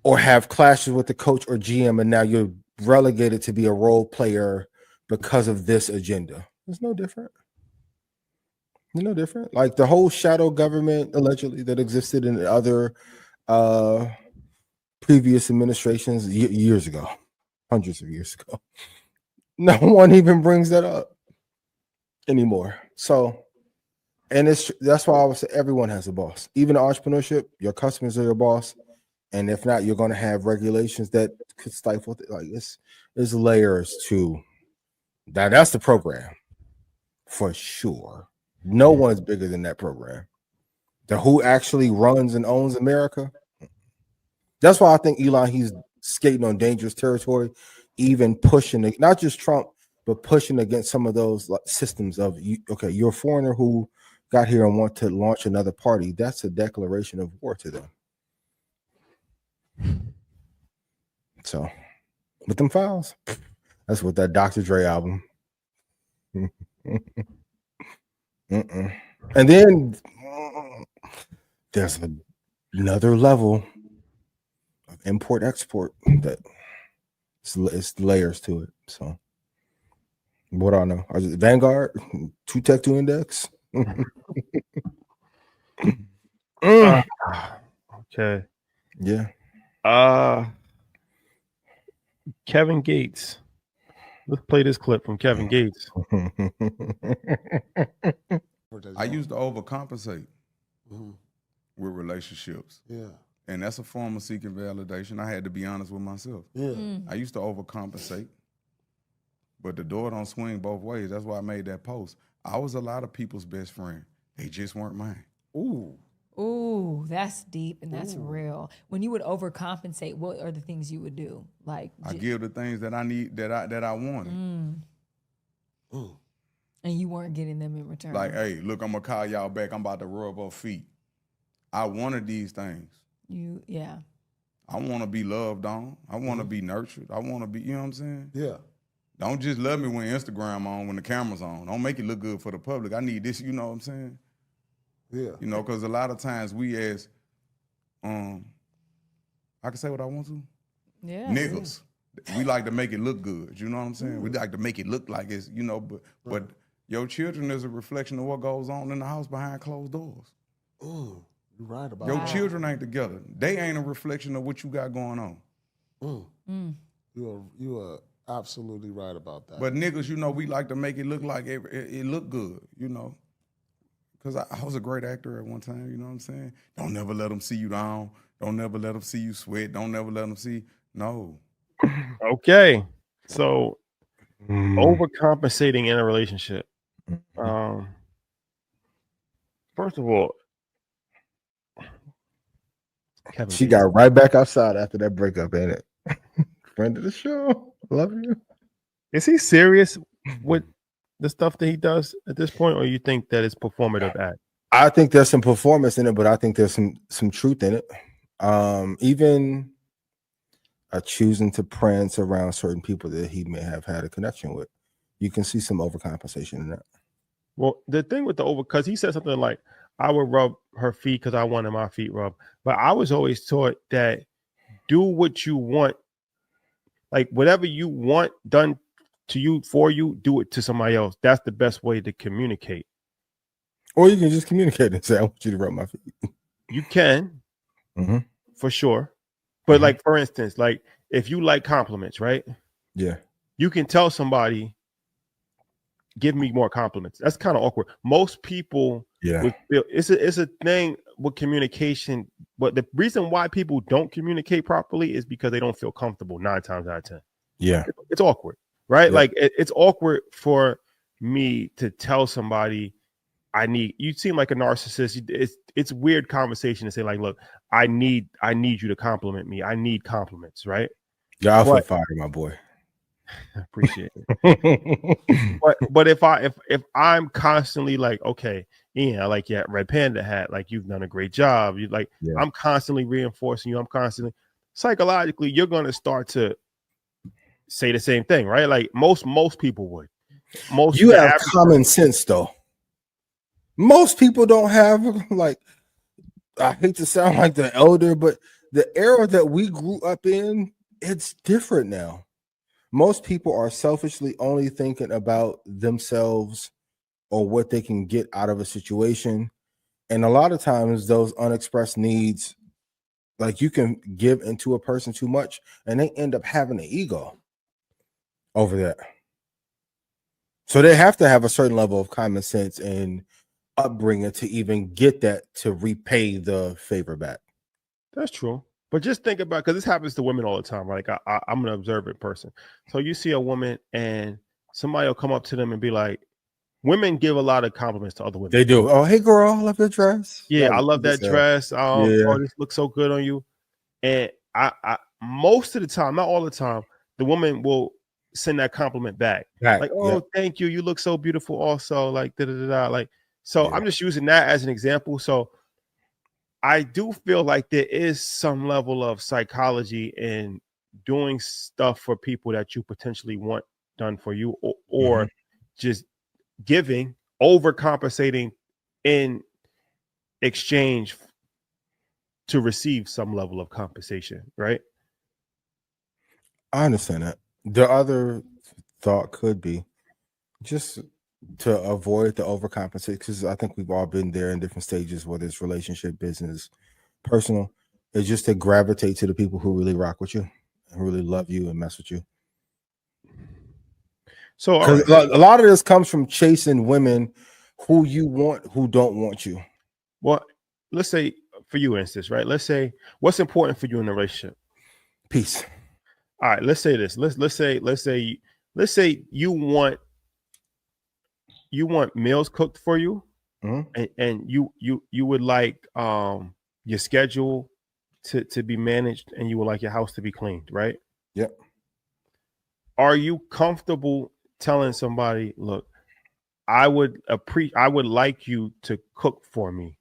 Speaker 2: or have clashes with the coach or GM, and now you're relegated to be a role player because of this agenda. It's no different. It's no different. Like the whole shadow government allegedly that existed in other previous administrations years ago, hundreds of years ago. No one even brings that up anymore. So, and that's why I would say everyone has a boss. Even in entrepreneurship, your customers are your boss, and if not, you're going to have regulations that could stifle. Like there's layers to that. That's the program for sure. No one's bigger than that program. Who actually runs and owns America. That's why I think Elon, he's skating on dangerous territory, even pushing not just Trump, but pushing against some of those systems of okay, you're a foreigner who got here and want to launch another party. That's a declaration of war to them. So with them files, that's what that Dr. Dre album. And then there's another level of import export that it's layers to it. So what do I know? Vanguard, 2 Tech 2 Index.
Speaker 1: Okay.
Speaker 2: Yeah.
Speaker 1: Kevin Gates. Let's play this clip from Kevin Gates.
Speaker 10: I used to overcompensate with relationships.
Speaker 11: Yeah.
Speaker 10: And that's a form of seeking validation. I had to be honest with myself.
Speaker 11: Yeah.
Speaker 10: I used to overcompensate, but the door don't swing both ways. That's why I made that post. I was a lot of people's best friend. They just weren't mine.
Speaker 12: Ooh, that's deep and that's real. When you would overcompensate, what are the things you would do? Like
Speaker 10: I give the things that I need, that I wanted.
Speaker 12: And you weren't getting them in return.
Speaker 10: Like, hey, look, I'm gonna call y'all back. I'm about to rub her feet. I wanted these things. I want to be loved on. I want to be nurtured. I want to be, you know what I'm saying?
Speaker 11: Yeah.
Speaker 10: Don't just love me when Instagram on, when the camera's on. Don't make it look good for the public. I need this, you know what I'm saying?
Speaker 11: Yeah.
Speaker 10: You know, because a lot of times we as, I can say what I want to?
Speaker 12: Yeah.
Speaker 10: Niggas. We like to make it look good, you know what I'm saying? We like to make it look like it's, you know, but your children is a reflection of what goes on in the house behind closed doors.
Speaker 11: You're right about
Speaker 10: Your
Speaker 11: that.
Speaker 10: children ain't together. They ain't a reflection of what you got going on.
Speaker 11: You are absolutely right about that.
Speaker 10: But niggas, you know, we like to make it look like it look good, you know. Because I was a great actor at one time, you know what I'm saying? Don't never let them see you down. Don't never let them see you sweat. Don't never let them see, no.
Speaker 1: Okay. So overcompensating in a relationship. First of all, Kevin
Speaker 2: She
Speaker 1: Gates.
Speaker 2: got right back outside after that breakup, ain't it? Friend of the show. Love you.
Speaker 1: Is he serious with the stuff that he does at this point, or you think that it's performative act?
Speaker 2: I think there's some performance in it, but I think there's some truth in it. Even choosing to prance around certain people that he may have had a connection with, you can see some overcompensation in that.
Speaker 1: Well, the thing with because he said something like, I would rub her feet because I wanted my feet rubbed. But I was always taught that do what you want. Like whatever you want done to you, for you, do it to somebody else. That's the best way to communicate.
Speaker 2: Or you can just communicate and say, I want you to rub my feet.
Speaker 1: You can, for sure. But like, for instance, like if you like compliments, right?
Speaker 2: Yeah.
Speaker 1: You can tell somebody, give me more compliments. That's kind of awkward. Most people, would feel, it's a thing with communication. But the reason why people don't communicate properly is because they don't feel comfortable 9 times out of 10.
Speaker 2: Yeah.
Speaker 1: It's awkward, right?
Speaker 2: Yeah.
Speaker 1: Like it's awkward for me to tell somebody you seem like a narcissist. It's weird conversation to say like, look, I need you to compliment me. I need compliments, right?
Speaker 2: Yeah, I feel fired, my boy.
Speaker 1: I appreciate it. but if I'm constantly like, okay, Ian, I like your red panda hat, like you've done a great job. You like, I'm constantly reinforcing you. I'm constantly psychologically, you're gonna start to say the same thing, right? Like most people would.
Speaker 2: You have common sense though. Most people don't have, like, I hate to sound like the elder, but the era that we grew up in, it's different now. Most people are selfishly only thinking about themselves or what they can get out of a situation. And a lot of times those unexpressed needs, like you can give into a person too much and they end up having an ego over that. So they have to have a certain level of common sense and upbringing to even get that, to repay the favor back.
Speaker 1: That's true. But just think about, because this happens to women all the time. Like I'm an observant person. So you see a woman and somebody will come up to them and be like, women give a lot of compliments to other women.
Speaker 2: They do. Oh, hey girl, I love your dress.
Speaker 1: Yeah, I love that dress. Oh, this looks so good on you. And I most of the time, not all the time, the woman will send that compliment back. Like, oh, thank you. You look so beautiful also. Like, da-da-da-da. Like, so I'm just using that as an example. So I do feel like there is some level of psychology in doing stuff for people that you potentially want done for you, or just giving, overcompensating in exchange to receive some level of compensation, right?
Speaker 2: I understand that. The other thought could be just to avoid the overcompensate, because I think we've all been there in different stages, whether it's relationship, business, personal. It's just to gravitate to the people who really rock with you and really love you and mess with you. So a lot of this comes from chasing women who you want, who don't want you.
Speaker 1: Well, let's say for you, instance, right? Let's say what's important for you in a relationship?
Speaker 2: Peace.
Speaker 1: All right, let's say this. Let's say you want meals cooked for you, and you would like your schedule to be managed, and you would like your house to be cleaned, right?
Speaker 2: Yep.
Speaker 1: Are you comfortable telling somebody, look, I would like you to cook for me.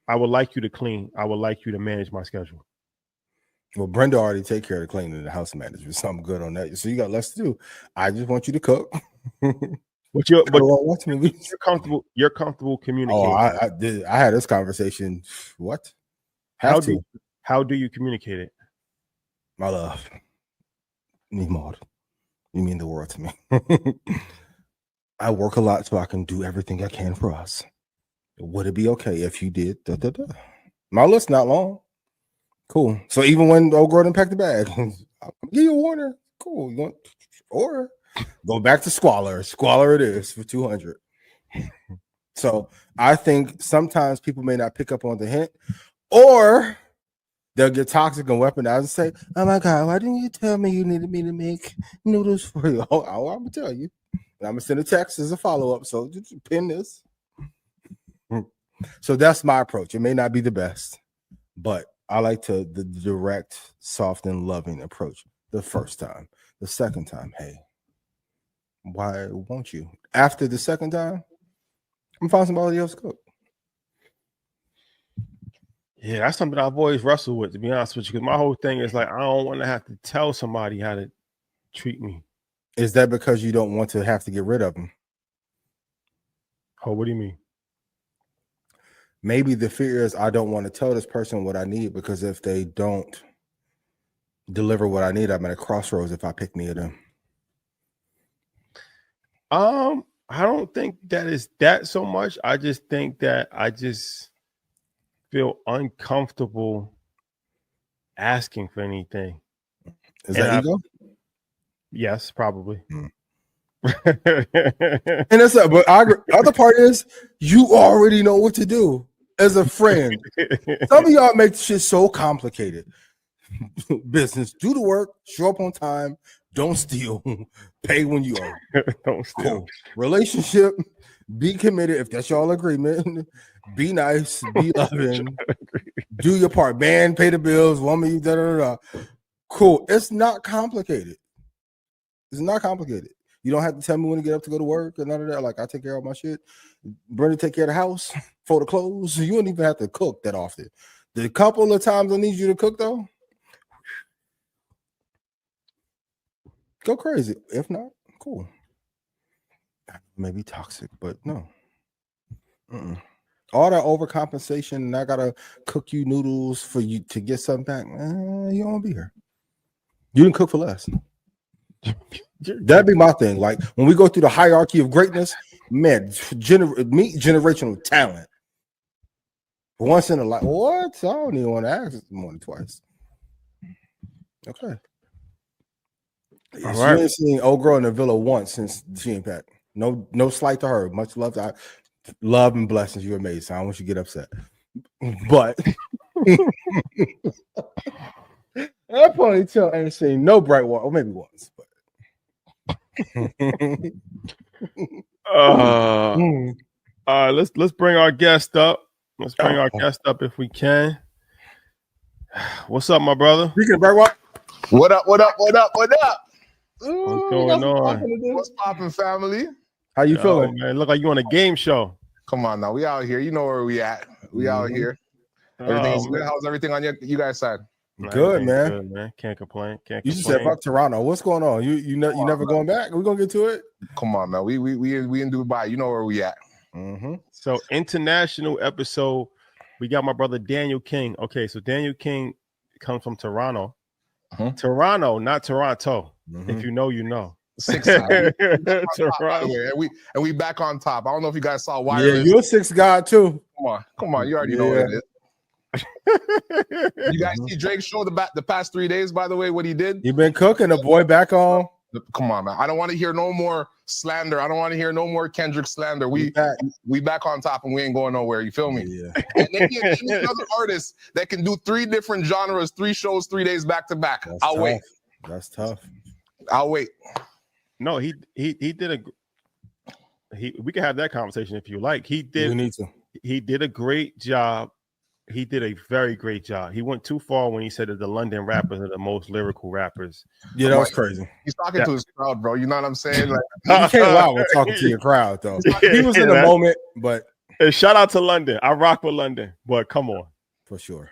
Speaker 1: I would like you to clean. I would like you to manage my schedule.
Speaker 2: Well, Brenda already take care of the cleaning and the house management, so I'm good on that. So you got less to do. I just want you to cook.
Speaker 1: But you're comfortable. You're comfortable communicating.
Speaker 2: Oh, I had this conversation. What?
Speaker 1: How do you communicate it?
Speaker 2: My love, need more. You mean the world to me. I work a lot so I can do everything I can for us. Would it be okay if you did? My list not long. Cool. So even when old girl didn't pack the bag, I'll give you a warner. Cool. You want, or go back to squalor. Squalor it is for 200. So I think sometimes people may not pick up on the hint, or they'll get toxic and weaponized and say, oh my God, why didn't you tell me you needed me to make noodles for you? Oh, I'm going to tell you. And I'm going to send a text as a follow-up. So just pin this. So that's my approach. It may not be the best, but I like the direct, soft, and loving approach the first time. The second time, hey, why won't you? After the second time, I'm find somebody else to cook.
Speaker 1: Yeah, that's something I've always wrestled with, to be honest with you, because my whole thing is like, I don't want to have to tell somebody how to treat me.
Speaker 2: Is that because you don't want to have to get rid of them?
Speaker 1: Oh, what do you mean?
Speaker 2: Maybe the fear is I don't want to tell this person what I need, because if they don't deliver what I need, I'm at a crossroads if I pick me or them.
Speaker 1: I don't think that is that so much. I just think that I just feel uncomfortable asking for anything.
Speaker 2: Is that ego?
Speaker 1: Yes, probably.
Speaker 2: And that's but I agree. The other part is you already know what to do as a friend. Some of y'all make shit so complicated. Business, do the work, show up on time, don't steal, pay when you owe.
Speaker 1: Don't steal.
Speaker 2: Cool. Relationship, be committed if that's y'all agreement. Be nice, be loving, do your part. Man, pay the bills, woman, da. Cool. It's not complicated. It's not complicated. You don't have to tell me when to get up to go to work or none of that. Like, I take care of my shit. Brenda take care of the house, fold the clothes. You don't even have to cook that often. The couple of times I need you to cook, though, go crazy. If not, cool. Maybe toxic, but no. All that overcompensation, and I gotta cook you noodles for you to get something back. You don't be here. You didn't cook for less. That'd be my thing. Like when we go through the hierarchy of greatness, man, meet generational talent. Once in a life, what? I don't even want to ask more than twice. Okay.
Speaker 1: All
Speaker 2: She
Speaker 1: right.
Speaker 2: ain't seen old girl in the villa once since she ain't back. No slight to her. Much love to love and blessings. You're amazing. So I don't want you to get upset. But that ponytail ain't seen no bright water. Or maybe once, but
Speaker 1: Let's bring our guest up. Let's bring our guest up if we can. What's up, my brother?
Speaker 2: You can bright water.
Speaker 13: What up? What up? What up? What up?
Speaker 1: What's going on?
Speaker 13: What's poppin', family?
Speaker 2: How you feeling?
Speaker 1: Man, look like you on a game show.
Speaker 13: Come on now, we out here. You know where we at. We out here. Everything is good. How's everything on you guys' side?
Speaker 2: Good, man.
Speaker 1: Good, man. Can't complain.
Speaker 2: You just said about Toronto. What's going on? You never going back? We're gonna get to it.
Speaker 13: Come on, man. We in Dubai. You know where we at.
Speaker 1: So international episode. We got my brother Danyel King. Okay, so Danyel King comes from Toronto. Toronto, not Toronto. If you know, you know.
Speaker 13: 6 Toronto. And we back on top. I don't know if you guys saw Wireless.
Speaker 2: Yeah, you're a 6 guy too.
Speaker 13: Come on. You already know what it is. You guys see Drake's show the past 3 days, by the way, what he did?
Speaker 2: He been cooking the boy back on.
Speaker 13: Come on, man. I don't want to hear no more slander. I don't want to hear no more Kendrick slander. We back on top and we ain't going nowhere. You feel me?
Speaker 2: Yeah.
Speaker 13: And they can another artist that can do 3 different genres, 3 shows, 3 days back to back. I'll wait.
Speaker 2: That's tough.
Speaker 13: I'll wait.
Speaker 1: No, he did we can have that conversation if you like.
Speaker 2: We need to.
Speaker 1: He did a great job. He did a very great job. He went too far when he said that the London rappers are the most lyrical rappers.
Speaker 2: Yeah, that was crazy.
Speaker 13: He's talking to his crowd, bro. You know what I'm saying? Like,
Speaker 2: you can't lie when talking to your crowd, though. He was in the moment, but
Speaker 1: and shout out to London. I rock with London, but come on,
Speaker 2: for sure.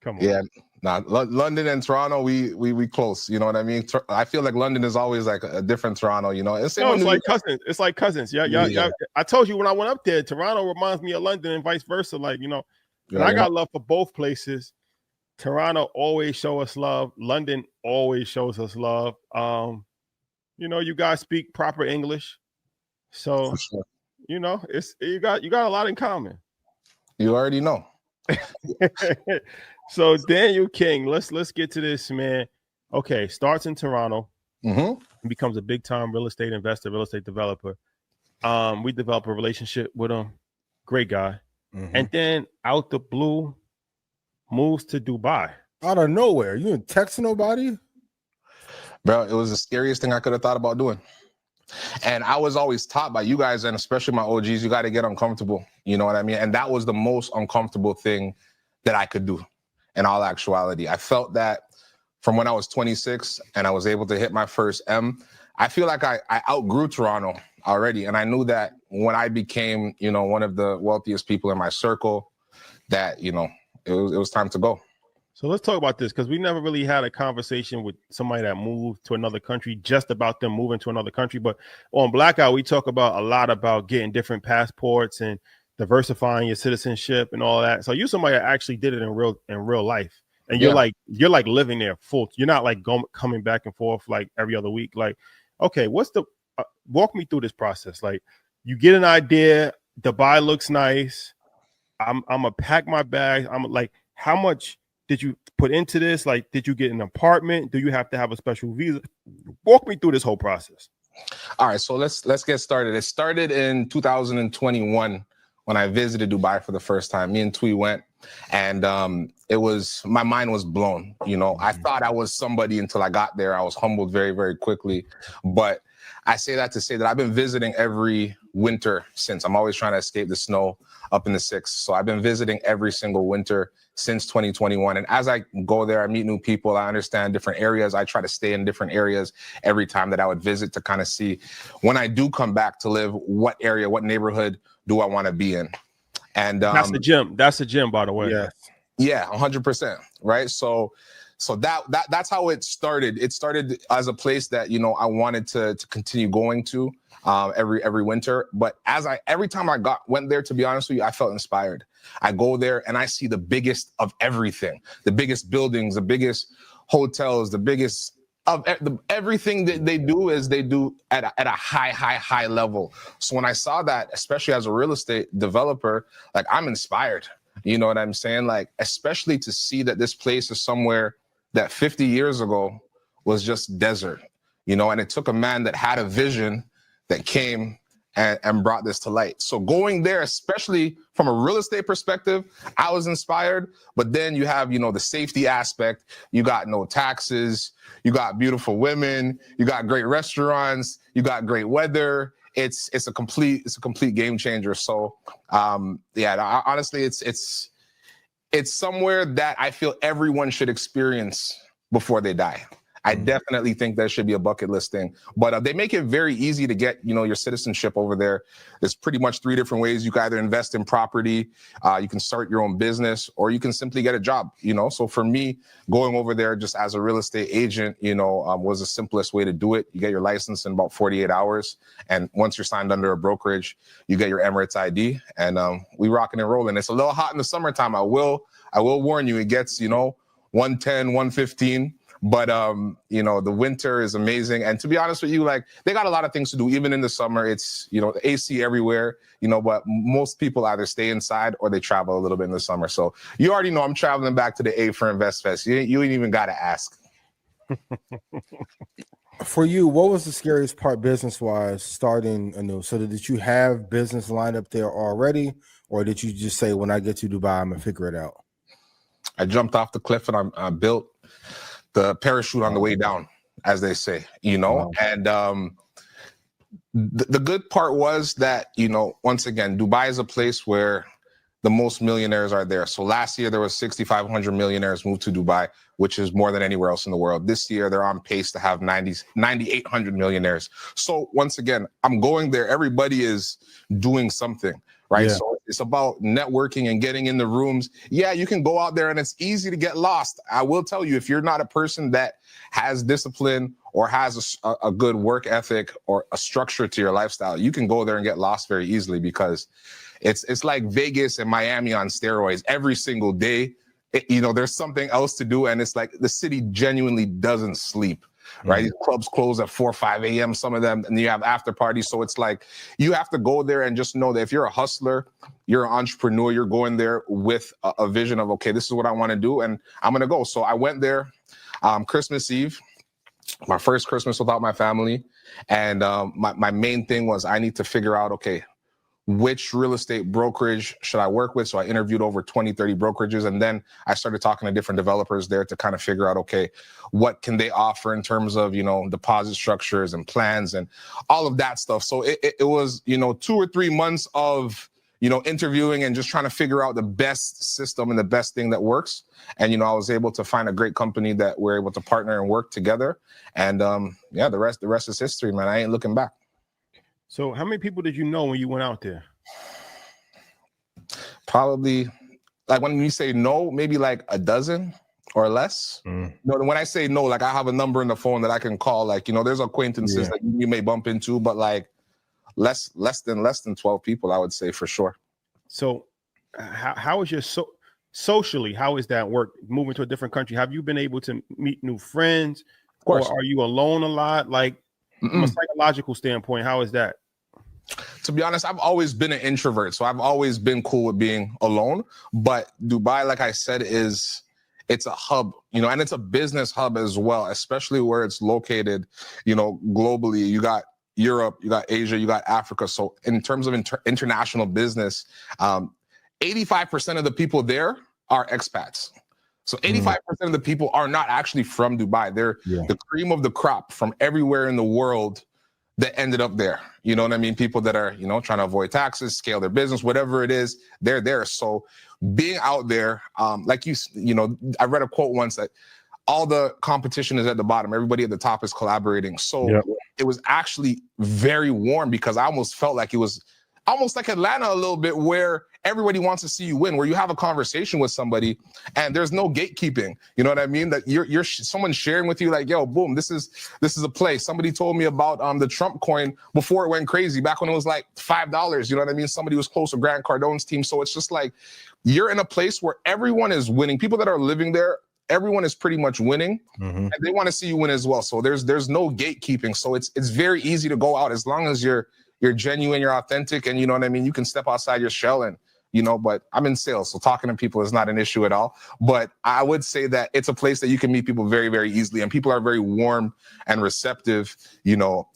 Speaker 1: Come on.
Speaker 13: Yeah, London and Toronto, we close. You know what I mean? I feel like London is always like a different Toronto. You know, it's
Speaker 1: like cousins. It's like cousins. Yeah. I told you when I went up there, Toronto reminds me of London and vice versa. Like, you know. And I got love for both places. Toronto always show us love. London always shows us love. You know, you guys speak proper English, so you know you got a lot in common.
Speaker 13: You already know.
Speaker 1: So Danyel King, let's get to this, man. Okay, starts in Toronto, becomes a big time real estate investor, real estate developer. We develop a relationship with him. Great guy. And then out the blue, moves to Dubai.
Speaker 2: Out of nowhere. You didn't text nobody?
Speaker 13: Bro, it was the scariest thing I could have thought about doing. And I was always taught by you guys, and especially my OGs, you got to get uncomfortable. You know what I mean? And that was the most uncomfortable thing that I could do in all actuality. I felt that from when I was 26 and I was able to hit my first M, I feel like I outgrew Toronto already. And I knew that when I became, you know, one of the wealthiest people in my circle, that, you know, it was time to go.
Speaker 1: So let's talk about this, because we never really had a conversation with somebody that moved to another country, just about them moving to another country. But on Blackout, we talk about a lot about getting different passports and diversifying your citizenship and all that. So you're somebody that actually did it in real life. And you're like living there full. You're not like coming back and forth like every other week. Like, okay, what's the walk me through this process. Like, you get an idea, Dubai looks nice. I'm gonna pack my bags. I'm like, how much did you put into this? Like, did you get an apartment? Do you have to have a special visa? Walk me through this whole process.
Speaker 13: All right, so let's get started. It started in 2021 when I visited Dubai for the first time. Me and Twee went, and my mind was blown. You know, I thought I was somebody until I got there. I was humbled very, very quickly. But I say that to say that I've been visiting every winter since. I'm always trying to escape the snow up in the 6. So I've been visiting every single winter since 2021. And as I go there, I meet new people. I understand different areas. I try to stay in different areas every time that I would visit to kind of see, when I do come back to live, what area, what neighborhood do I want to be in? And
Speaker 1: that's the gym. That's the gym, by the way.
Speaker 13: Yeah, 100%. Right. So that's how it started. It started as a place that, you know, I wanted to continue going to every winter. But every time I went there, to be honest with you, I felt inspired. I go there and I see the biggest of everything, the biggest buildings, the biggest hotels, the biggest of everything that they do is they do at a high level. So when I saw that, especially as a real estate developer, like, I'm inspired. You know what I'm saying? Like, especially to see that this place is somewhere that 50 years ago was just desert. you know, and it took a man that had a vision that came and brought this to light. So going there, especially from a real estate perspective, I was inspired. But then you have, you know, the safety aspect. You got no taxes. You got beautiful women. You got great restaurants. You got great weather. It's a complete game changer. So honestly, it's somewhere that I feel everyone should experience before they die. I definitely think that should be a bucket list thing. But they make it very easy to get, you know, your citizenship over there. There's pretty much 3 different ways. You can either invest in property, you can start your own business, or you can simply get a job, you know. So for me, going over there just as a real estate agent, you know, was the simplest way to do it. You get your license in about 48 hours. And once you're signed under a brokerage, you get your Emirates ID. And we rocking and rolling. It's a little hot in the summertime. I will warn you, it gets, you know, 110, 115. But, you know, the winter is amazing. And to be honest with you, like, they got a lot of things to do. Even in the summer, it's, you know, AC everywhere, you know, but most people either stay inside or they travel a little bit in the summer. So you already know I'm traveling back to the A for Investfest. You ain't even got to ask.
Speaker 2: For you, what was the scariest part business-wise starting anew? So did you have business lined up there already? Or did you just say, when I get to Dubai, I'm going to figure it out?
Speaker 13: I jumped off the cliff and I built the parachute on the way down, as they say, you know. Wow. And the good part was that, you know, once again, Dubai is a place where the most millionaires are there. So last year there was 6,500 millionaires moved to Dubai, which is more than anywhere else in the world. This year they're on pace to have 9,800 millionaires. So once again, I'm going there. Everybody is doing something. Right. Yeah. So it's about networking and getting in the rooms. Yeah, you can go out there and it's easy to get lost. I will tell you, if you're not a person that has discipline or has a good work ethic or a structure to your lifestyle, you can go there and get lost very easily, because it's like Vegas and Miami on steroids. Every single day, you know, there's something else to do. And it's like the city genuinely doesn't sleep. Right. These clubs close at 4 or 5 a.m. Some of them, and you have after parties. So it's like you have to go there and just know that if you're a hustler, you're an entrepreneur, you're going there with a vision of, okay, this is what I want to do, and I'm going to go. So I went there Christmas Eve, my first Christmas without my family. And my main thing was I need to figure out, okay, which real estate brokerage should I work with? So I interviewed over 20, 30 brokerages. And then I started talking to different developers there to kind of figure out, okay, what can they offer in terms of, you know, deposit structures and plans and all of that stuff. So it was, you know, 2 or 3 months of, you know, interviewing and just trying to figure out the best system and the best thing that works. And, you know, I was able to find a great company that we're able to partner and work together. And yeah, the rest is history, man. I ain't looking back.
Speaker 1: So how many people did you know when you went out there?
Speaker 13: Probably, like, when you say no, maybe like a dozen or less. No, when I say no, like, I have a number in the phone that I can call. Like, you know, there's acquaintances that you may bump into, but like less than 12 people, I would say, for sure.
Speaker 1: So how is your socially, how is that work moving to a different country? Have you been able to meet new friends? Of course. Or are you alone a lot? Like, from a psychological standpoint, how is that?
Speaker 13: To be honest, I've always been an introvert, so I've always been cool with being alone. But Dubai, like I said, it's a hub, you know, and it's a business hub as well, especially where it's located, you know, globally. You got Europe, you got Asia, you got Africa. So in terms of international business, 85% of the people there are expats. So 85% of the people are not actually from Dubai. They're the cream of the crop from everywhere in the world that ended up there. You know what I mean? People that are, you know, trying to avoid taxes, scale their business, whatever it is, they're there. So being out there, like you know, I read a quote once that all the competition is at the bottom. Everybody at the top is collaborating. So it was actually very warm, because I almost felt like it was almost like Atlanta a little bit, where everybody wants to see you win, where you have a conversation with somebody and there's no gatekeeping. You know what I mean? That you're someone sharing with you, like, yo, boom, this is a play. Somebody told me about the Trump coin before it went crazy, back when it was like $5. You know what I mean? Somebody was close to Grant Cardone's team. So it's just like you're in a place where everyone is winning. People that are living there, everyone is pretty much winning, and they want to see you win as well. So there's no gatekeeping. So it's very easy to go out as long as you're genuine, you're authentic, and you know what I mean? You can step outside your shell and but I'm in sales, so talking to people is not an issue at all. But I would say that it's a place that you can meet people very, very easily, and people are very warm and receptive,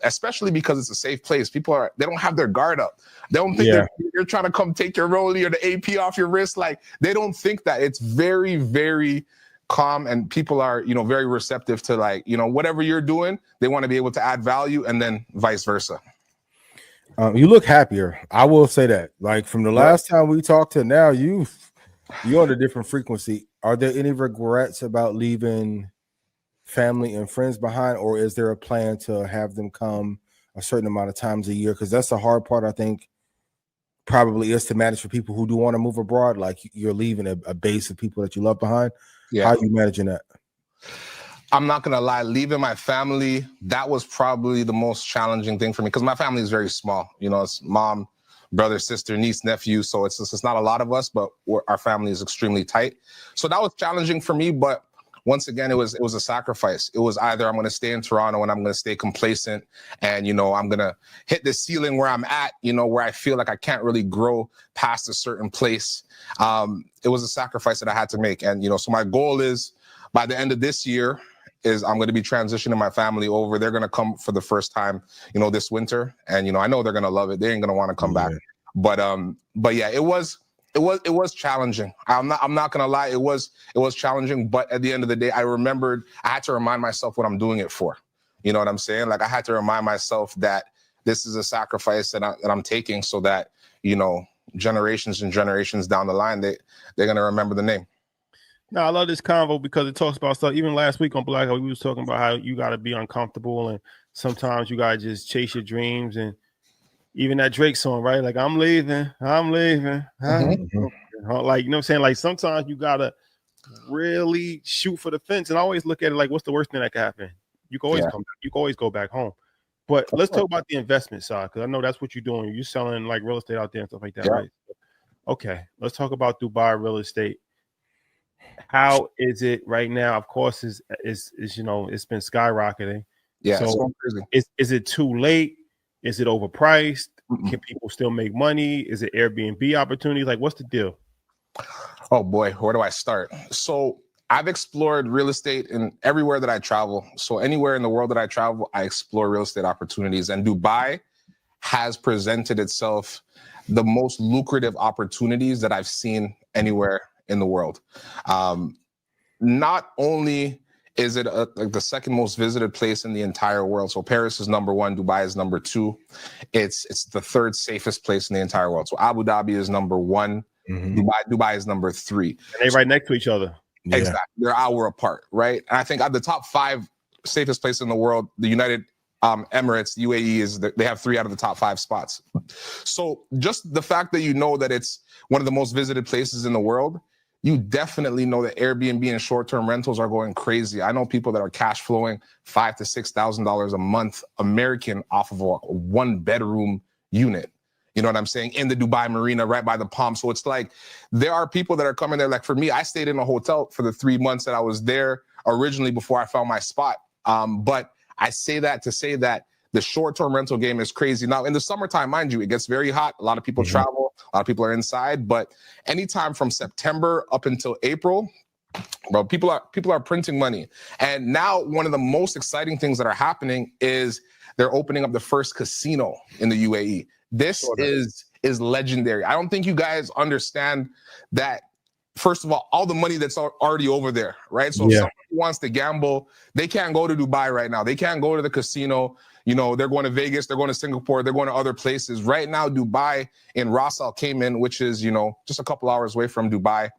Speaker 13: especially because it's a safe place. They don't have their guard up. They don't think you're trying to come take your rollie or the AP off your wrist. Like, they don't think that. It's very, very calm, and people are, very receptive to, like, whatever you're doing, they want to be able to add value, and then vice versa.
Speaker 2: You look happier. I will say that. Like, from the last time we talked to now, you're on a different frequency. Are there any regrets about leaving family and friends behind, or is there a plan to have them come a certain amount of times a year? Because that's the hard part, I think, probably is to manage for people who do want to move abroad. Like, you're leaving a base of people that you love behind. How are you managing that?
Speaker 13: I'm not going to lie, leaving my family, that was probably the most challenging thing for me, because my family is very small. It's mom, brother, sister, niece, nephew. So it's not a lot of us, but our family is extremely tight. So that was challenging for me. But once again, it was a sacrifice. It was either I'm going to stay in Toronto and I'm going to stay complacent, and, I'm going to hit the ceiling where I'm at, where I feel like I can't really grow past a certain place. It was a sacrifice that I had to make. And, so my goal is, by the end of this year, I'm going to be transitioning my family over. They're going to come for the first time, this winter. And, I know they're going to love it. They ain't going to want to come back. But yeah, it was challenging. I'm not going to lie. It was challenging. But at the end of the day, I had to remind myself what I'm doing it for. You know what I'm saying? Like, I had to remind myself that this is a sacrifice that I'm taking, so that, generations and generations down the line, they're going to remember the name.
Speaker 1: No, I love this convo because it talks about stuff. Even last week on Black Hole, we was talking about how you got to be uncomfortable, and sometimes you got to just chase your dreams. And even that Drake song, right? Like, I'm leaving. Like, what I'm saying? Like, sometimes you got to really shoot for the fence. And I always look at it like, what's the worst thing that could happen? You can always come back. You can always go back home. But let's talk about the investment side, because I know that's what you're doing. You're selling like real estate out there and stuff like that, right? Okay, let's talk about Dubai real estate. How is it right now? Of course, it's been skyrocketing.
Speaker 13: Yeah.
Speaker 1: So is it too late? Is it overpriced? Can people still make money? Is it Airbnb opportunities? Like, what's the deal?
Speaker 13: Oh boy, where do I start? So I've explored real estate in everywhere that I travel. So anywhere in the world that I travel, I explore real estate opportunities. And Dubai has presented itself the most lucrative opportunities that I've seen anywhere in the world. Not only is it like the second most visited place in the entire world. So Paris is number one, Dubai is number two. It's the third safest place in the entire world. So Abu Dhabi is number one. Dubai is number three.
Speaker 1: And they right next to each other.
Speaker 13: Exactly. They're an hour apart, right? And I think at the top 5 safest places in the world, the United Emirates, UAE, they have 3 out of the top 5 spots. So just the fact that that it's one of the most visited places in the world, you definitely know that Airbnb and short-term rentals are going crazy. I know people that are cash flowing $5,000 to $6,000 a month American off of a 1-bedroom unit. You know what I'm saying? In the Dubai Marina, right by the Palm. So it's like, there are people that are coming there. Like, for me, I stayed in a hotel for the 3 months that I was there originally before I found my spot. But I say that to say that the short-term rental game is crazy. Now, in the summertime, mind you, it gets very hot. A lot of people travel. A lot of people are inside. But anytime from September up until April, bro, people are printing money. And now one of the most exciting things that are happening is they're opening up the first casino in the UAE. This is legendary. I don't think you guys understand that. First of all the money that's already over there, right? So if somebody wants to gamble, they can't go to Dubai right now. They can't go to the casino. They're going to Vegas, they're going to Singapore, they're going to other places. Right now, Dubai in Ras Al Khaimah, which is, just a couple hours away from Dubai,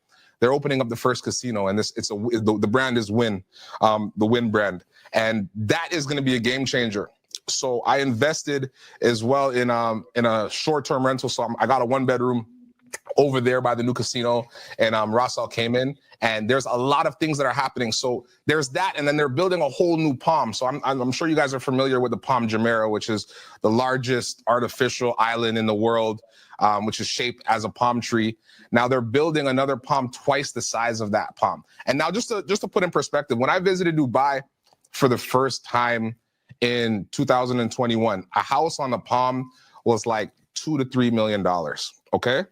Speaker 13: they're opening up the first casino, and the brand is Wynn, the Wynn brand. And that is going to be a game changer. So I invested as well in a short-term rental. So I got a 1-bedroom over there by the new casino, and Ras Al Khaimah, and there's a lot of things that are happening. So there's that, and then they're building a whole new Palm. So I'm sure you guys are familiar with the Palm Jumeirah, which is the largest artificial island in the world, which is shaped as a palm tree. Now they're building another Palm twice the size of that Palm. And now just to put in perspective, when I visited Dubai for the first time in 2021, a house on the Palm was like $2 to $3 million. Okay.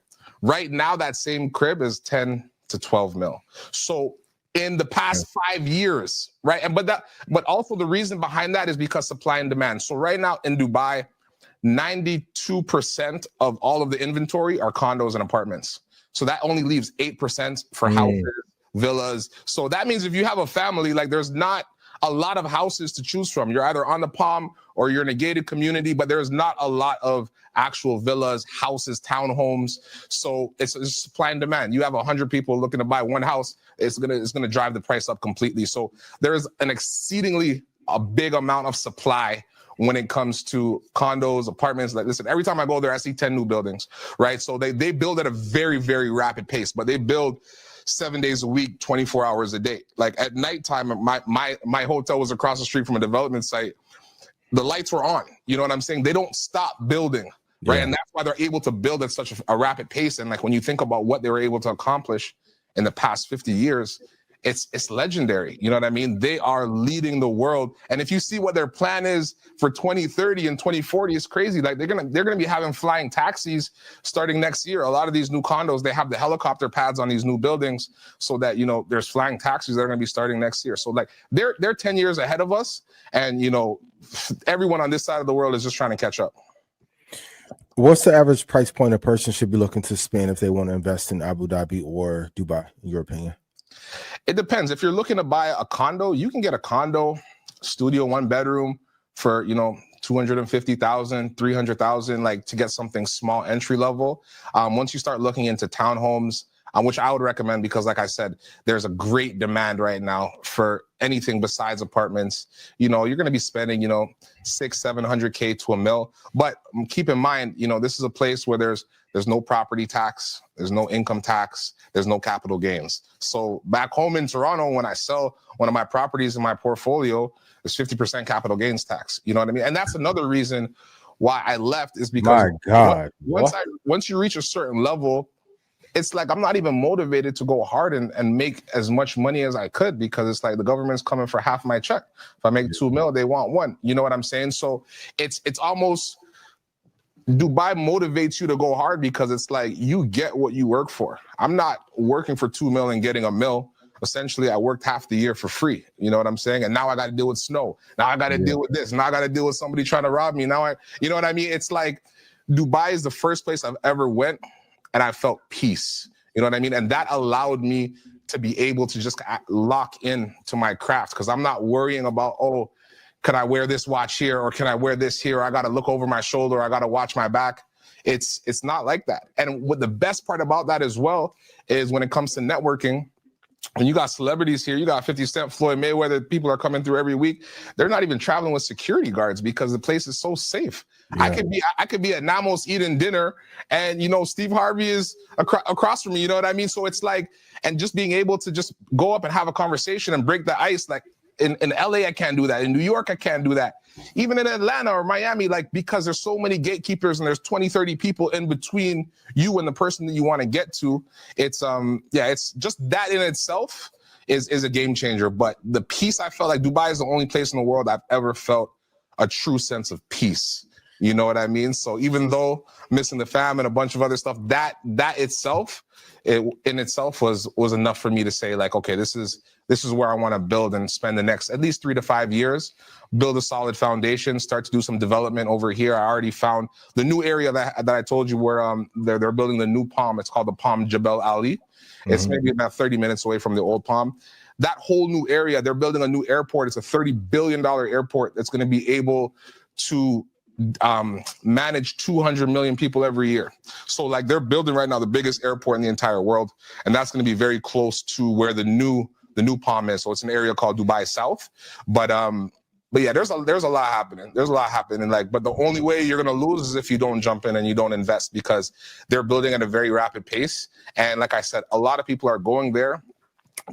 Speaker 13: Right now, that same crib is 10 to 12 mil. So in the past 5 years, right? But also the reason behind that is because supply and demand. So right now in Dubai, 92% of all of the inventory are condos and apartments. So that only leaves 8% for houses, villas. So that means if you have a family, like there's not a lot of houses to choose from. You're either on the Palm or you're in a gated community, but there's not a lot of actual villas, houses, townhomes. So it's supply and demand. You have 100 people looking to buy one house, it's gonna drive the price up completely. So there's an exceedingly a big amount of supply when it comes to condos, apartments. Like, listen, every time I go there, I see 10 new buildings, right? So they build at a very, very rapid pace, but they build 7 days a week, 24 hours a day. Like at nighttime, my hotel was across the street from a development site. The lights were on. You know what I'm saying? They don't stop building, right? And that's why they're able to build at such a rapid pace. And like when you think about what they were able to accomplish in the past 50 years, it's legendary. You know what I mean? They are leading the world. And if you see what their plan is for 2030 and 2040, it's crazy. Like they're gonna be having flying taxis starting next year. A lot of these new condos, they have the helicopter pads on these new buildings so that, you know, there's flying taxis that are gonna be starting next year. So like they're 10 years ahead of us. And, you know, everyone on this side of the world is just trying to catch up.
Speaker 2: What's the average price point a person should be looking to spend if they want to invest in Abu Dhabi or Dubai, in your opinion?
Speaker 13: It depends. If you're looking to buy a condo, you can get a condo, studio, 1 bedroom for, you know, 250,000, 300,000, like to get something small, entry level. Once you start looking into townhomes, which I would recommend because like I said, there's a great demand right now for anything besides apartments. You know, you're going to be spending, you know, 600-700K to $1 million. But keep in mind, you know, this is a place where there's no property tax, there's no income tax, there's no capital gains. So back home in Toronto, when I sell one of my properties in my portfolio, there's 50% capital gains tax. You know what I mean? And that's another reason why I left is because once you reach a certain level, it's like I'm not even motivated to go hard and make as much money as I could because it's like the government's coming for half my check. If I make $2 million, they want $1 million. You know what I'm saying? So it's almost Dubai motivates you to go hard because it's like you get what you work for. I'm not working for $2 million and getting $1 million. Essentially, I worked half the year for free. You know what I'm saying? And now I got to deal with snow. Now I got to deal with this. Now I got to deal with somebody trying to rob me. You know what I mean? It's like Dubai is the first place I've ever went and I felt peace. You know what I mean? And that allowed me to be able to just lock in to my craft because I'm not worrying about, oh, could I wear this watch here or can I wear this here? Or I got to look over my shoulder. Or I got to watch my back. It's not like that. And what the best part about that as well is when it comes to networking, when you got celebrities here, you got 50 Cent, Floyd Mayweather, people are coming through every week. They're not even traveling with security guards because the place is so safe. Yeah. I could be at Namos eating dinner and, you know, Steve Harvey is across from me. You know what I mean? So it's like, and just being able to just go up and have a conversation and break the ice. Like in LA, I can't do that. In New York, I can't do that. Even in Atlanta or Miami, like because there's so many gatekeepers and there's 20, 30 people in between you and the person that you want to get to. It's it's just that in itself is a game changer. But the peace, I felt like Dubai is the only place in the world I've ever felt a true sense of peace. You know what I mean? So even though missing the fam and a bunch of other stuff, that itself, it in itself was enough for me to say like, okay, this is where I want to build and spend the next at least 3 to 5 years, build a solid foundation, start to do some development over here. I already found the new area that I told you where they're building the new Palm. It's called the Palm Jebel Ali. It's maybe about 30 minutes away from the old Palm. That whole new area, they're building a new airport. It's a $30 billion airport that's going to be able to manage 200 million people every year. So like they're building right now the biggest airport in the entire world. And that's going to be very close to where the new Palm is. So it's an area called Dubai South. But yeah, there's a lot happening. There's a lot happening. Like, but the only way you're going to lose is if you don't jump in and you don't invest because they're building at a very rapid pace. And like I said, a lot of people are going there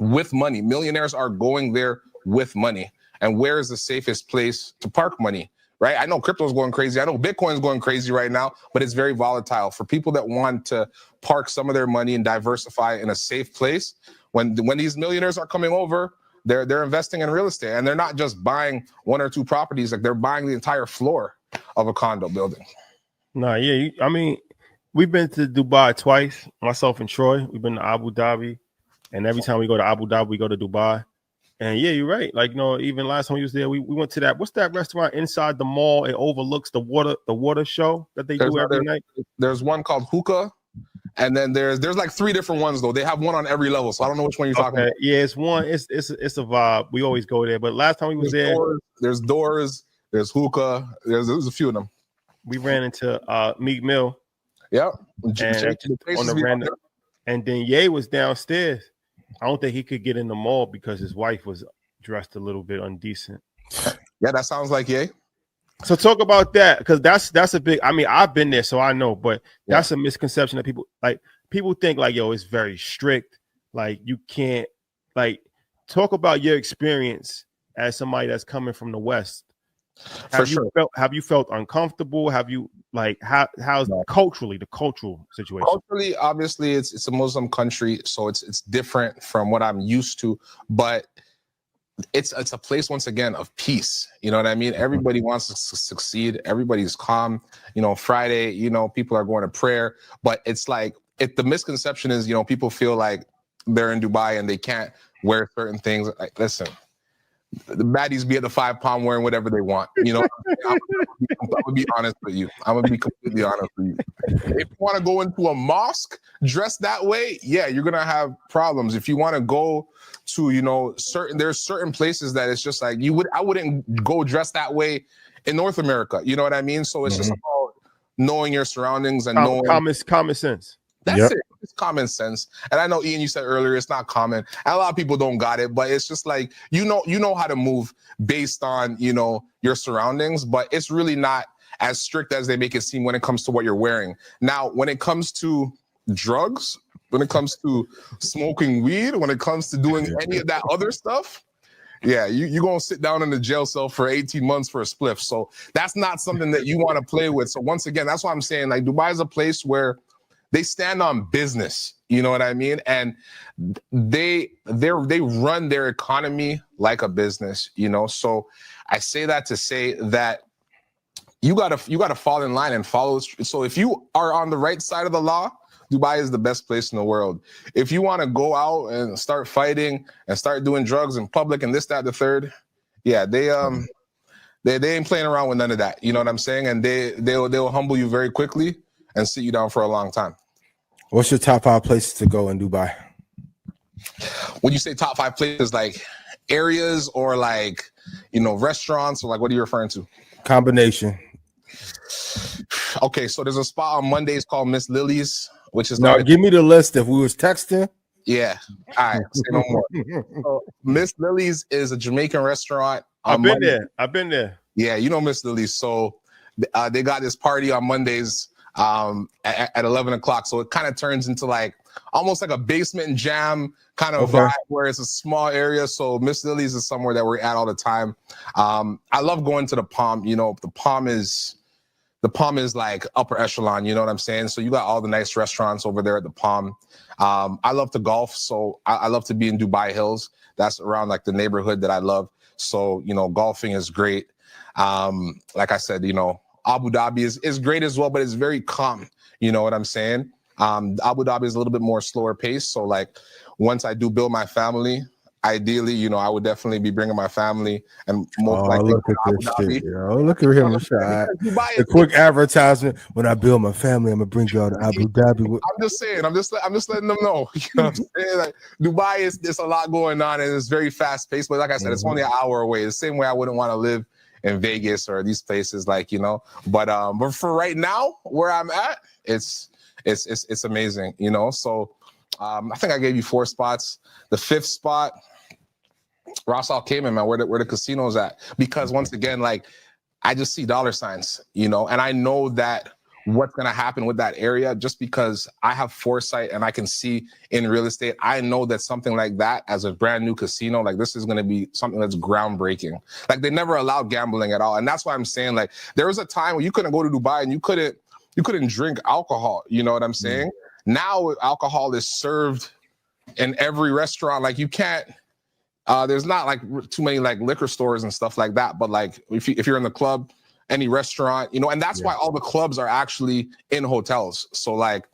Speaker 13: with money. Millionaires are going there with money. And where is the safest place to park money? Right? I know crypto's going crazy. I know Bitcoin's going crazy right now, but it's very volatile. For people that want to park some of their money and diversify in a safe place, when these millionaires are coming over, they're investing in real estate and they're not just buying 1 or 2 properties, like they're buying the entire floor of a condo building.
Speaker 1: No, yeah, I mean, We've been to Dubai twice, myself and Troy. We've been to Abu Dhabi, and every time we go to Abu Dhabi, we go to Dubai. And yeah, you're right. Like, even last time we was there, we went to that. What's that restaurant inside the mall? It overlooks the water show that they do every night.
Speaker 13: There's one called Hookah, and then there's like 3 different ones though. They have one on every level, so I don't know which one you're talking about.
Speaker 1: Yeah, it's one. It's a vibe. We always go there. But last time we was there,
Speaker 13: there's Doors, there's Hookah, there's a few of them.
Speaker 1: We ran into Meek Mill.
Speaker 13: Yep.
Speaker 1: And then Ye was downstairs. I don't think he could get in the mall because his wife was dressed a little bit indecent.
Speaker 13: Yeah, that sounds like Ye.
Speaker 1: So talk about that, because that's a big. I mean, I've been there, so I know, but that's a misconception that people think like, yo, it's very strict. Like you can't talk about your experience as somebody that's coming from the West. Have you felt uncomfortable? Have you how's culturally the cultural situation?
Speaker 13: Culturally, obviously, it's a Muslim country, so it's different from what I'm used to, but it's a place once again of peace. You know what I mean? Everybody wants to succeed. Everybody's calm. Friday, people are going to prayer, but it's like the misconception is, people feel like they're in Dubai and they can't wear certain things. Like, listen. The baddies be at the 5 Palm wearing whatever they want. I'm gonna be honest with you. I'm gonna be completely honest with you. If you want to go into a mosque dressed that way, yeah, you're gonna have problems. If you want to go to, there's certain places that it's just like I wouldn't go dressed that way in North America. You know what I mean? So it's just about knowing your surroundings and knowing
Speaker 1: common sense.
Speaker 13: That's it. It's common sense. And I know, Ian, you said earlier it's not common. And a lot of people don't got it, but it's just like, you know how to move based on, your surroundings, but it's really not as strict as they make it seem when it comes to what you're wearing. Now, when it comes to drugs, when it comes to smoking weed, when it comes to doing any of that other stuff, yeah, you're going to sit down in the jail cell for 18 months for a spliff. So that's not something that you want to play with. So once again, that's why I'm saying like Dubai is a place where they stand on business, you know what I mean? And they run their economy like a business, So I say that to say that you gotta fall in line and follow. So if you are on the right side of the law, Dubai is the best place in the world. If you want to go out and start fighting and start doing drugs in public and this, that, the third, yeah, they ain't playing around with none of that. You know what I'm saying? And they'll humble you very quickly and sit you down for a long time.
Speaker 2: What's your top 5 places to go in Dubai?
Speaker 13: When you say top 5 places, like areas or like, restaurants, or like what are you referring to?
Speaker 2: Combination.
Speaker 13: Okay, so there's a spot on Mondays called Miss Lily's, which is
Speaker 2: now. Give me the list. If we was texting.
Speaker 13: Yeah. All right. Say no more. So Miss Lily's is a Jamaican restaurant.
Speaker 1: I've been there.
Speaker 13: Yeah, Miss Lily's. So they got this party on Mondays at 11 o'clock. So it kind of turns into like almost like a basement jam kind of vibe where it's a small area. So Miss Lily's is somewhere that we're at all the time. I love going to the Palm. The Palm is like upper echelon. You know what I'm saying? So you got all the nice restaurants over there at the Palm. I love to golf. So I love to be in Dubai Hills. That's around like the neighborhood that I love. So, golfing is great. Like I said, Abu Dhabi is great as well, but it's very calm. You know what I'm saying? Abu Dhabi is a little bit more slower pace. So like once I do build my family, ideally, I would definitely be bringing my family and most likely
Speaker 2: look at this shit, look at him, shot. A quick advertisement. When I build my family, I'm gonna bring y'all to Abu Dhabi.
Speaker 13: I'm just saying. I'm just letting them know. You know what I'm saying? Like Dubai is there's a lot going on and it's very fast paced. But like I said, it's only an hour away. The same way I wouldn't want to live in Vegas or these places, like But for right now, where I'm at, it's amazing. So I think I gave you 4 spots. The 5th spot. Ras Al Khaimah, man, where the casino's at. Because once again, like I just see dollar signs, and I know that what's gonna happen with that area just because I have foresight and I can see in real estate. I know that something like that as a brand new casino, like this is gonna be something that's groundbreaking. Like they never allowed gambling at all. And that's why I'm saying like there was a time where you couldn't go to Dubai and you couldn't drink alcohol. You know what I'm saying? Now alcohol is served in every restaurant. Like you can't. There's not like too many like liquor stores and stuff like that, but like if you're in the club any restaurant, you know, and that's why all the clubs are actually in hotels. So like,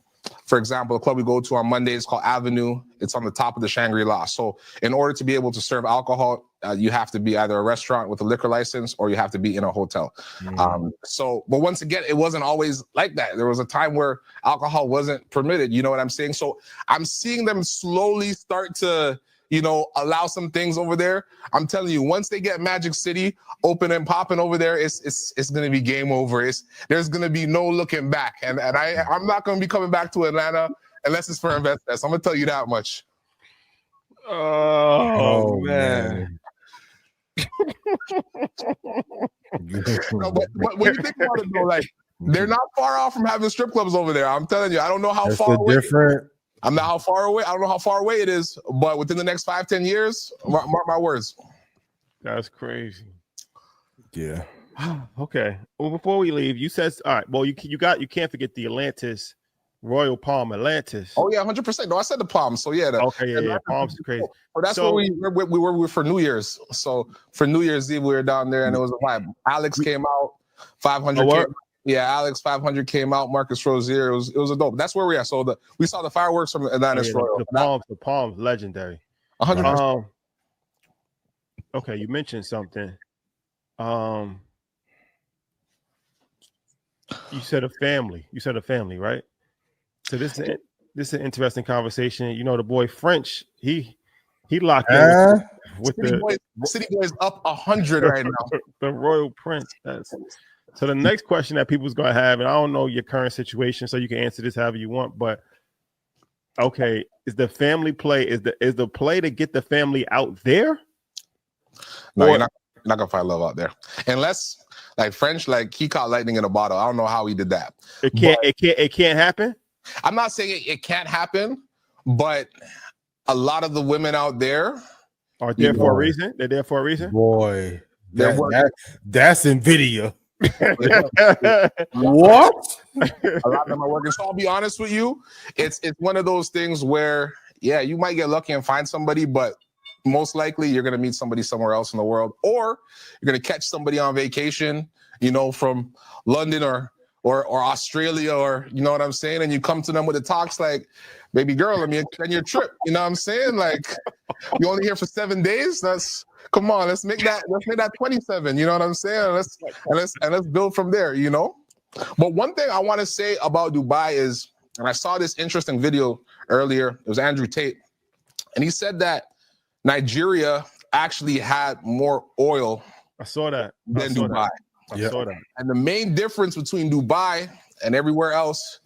Speaker 13: for example, the club we go to on Monday is called Avenue. It's on the top of the Shangri-La. So in order to be able to serve alcohol, you have to be either a restaurant with a liquor license or you have to be in a hotel. But once again, it wasn't always like that. There was a time where alcohol wasn't permitted. You know what I'm saying? So I'm seeing them slowly start to, you know, allow some things over there. I'm telling you, once they get Magic City open and popping over there, it's going to be game over. There's going to be no looking back. And I'm not going to be coming back to Atlanta unless it's for Investfest. I'm going to tell you that much.
Speaker 1: Oh man.
Speaker 13: No, but when you think about it, though, like they're not far off from having strip clubs over there. I'm telling you, I don't know how far away. I'm not how far away. I don't know how far away it is, but within the next 5-10 years, mark my words.
Speaker 1: That's crazy.
Speaker 2: Yeah.
Speaker 1: Okay. Well, before we leave, you said, all right. Well, you can't forget the Atlantis, Royal Palm Atlantis.
Speaker 13: Oh yeah, 100%. No, I said the Palm. So yeah.
Speaker 1: Palms is crazy.
Speaker 13: So that's where we were for New Year's. So for New Year's Eve, we were down there, and it was a vibe. Alex came out, 500. Yeah, Alex 500 came out. Marcus Rozier. It was a dope. That's where we are. So we saw the fireworks from Atlantis Royal.
Speaker 1: The Palms, legendary.
Speaker 13: 100%.
Speaker 1: Okay, you mentioned something. You said a family. Right? So this is an interesting conversation. You know, the boy French, he locked in with
Speaker 13: City Boys up 100 right now.
Speaker 1: The Royal Prince. So the next question that people's gonna have, and I don't know your current situation, so you can answer this however you want, but okay, is the family play, is the play to get the family out there?
Speaker 13: No, you're not gonna find love out there. Unless like French, like he caught lightning in a bottle. I don't know how he did that.
Speaker 1: It can't happen.
Speaker 13: I'm not saying it can't happen, but a lot of the women out there
Speaker 1: are there for a reason. They're there for a reason.
Speaker 2: Boy, that's NVIDIA. What?
Speaker 13: A lot of them are working. So I'll be honest with you, it's one of those things where you might get lucky and find somebody, but most likely you're gonna meet somebody somewhere else in the world, or you're gonna catch somebody on vacation, you know, from London or Australia, or you know what I'm saying, and you come to them with the talks like, baby girl, let me extend your trip. You know what I'm saying? Like, you only here for 7 days? Come on, let's make that 27. You know what I'm saying? Let's build from there, you know? But one thing I want to say about Dubai is, and I saw this interesting video earlier, it was Andrew Tate, and he said that Nigeria actually had more oil
Speaker 1: than
Speaker 13: Dubai.
Speaker 1: I saw that.
Speaker 13: And the main difference between Dubai and everywhere else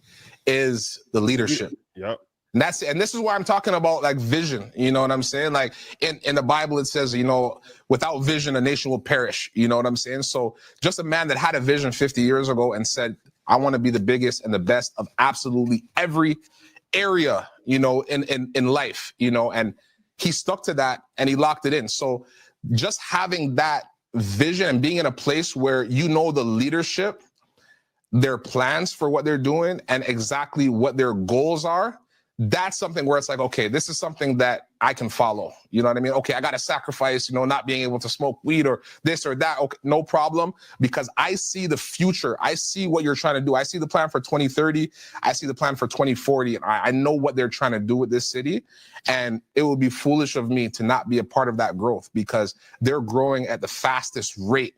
Speaker 13: is the leadership.
Speaker 1: Yep.
Speaker 13: And this is why I'm talking about like vision. You know what I'm saying? Like in the Bible, it says, you know, without vision, a nation will perish. You know what I'm saying? So just a man that had a vision 50 years ago and said, I want to be the biggest and the best of absolutely every area, you know, in life, you know, and he stuck to that and he locked it in. So just having that vision and being in a place where you know the leadership, their plans for what they're doing and exactly what their goals are, that's something where it's like, okay, this is something that I can follow. You know what I mean? Okay, I got to sacrifice, you know, not being able to smoke weed or this or that. Okay, no problem, because I see the future. I see what you're trying to do. I see the plan for 2030. I see the plan for 2040. And I know what they're trying to do with this city. And it would be foolish of me to not be a part of that growth, because they're growing at the fastest rate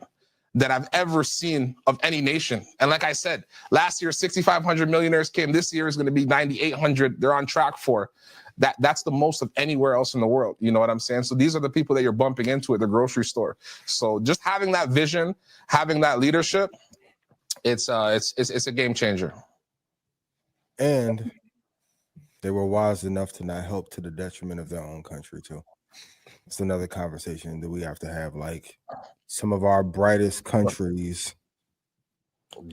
Speaker 13: that I've ever seen of any nation. And like I said, last year, 6,500 millionaires came. This year is going to be 9,800. They're on track for that. That's the most of anywhere else in the world. You know what I'm saying? So these are the people that you're bumping into at the grocery store. So just having that vision, having that leadership, it's a game changer.
Speaker 2: And they were wise enough to not help to the detriment of their own country too. It's another conversation that we have to have. Like, some of our brightest countries,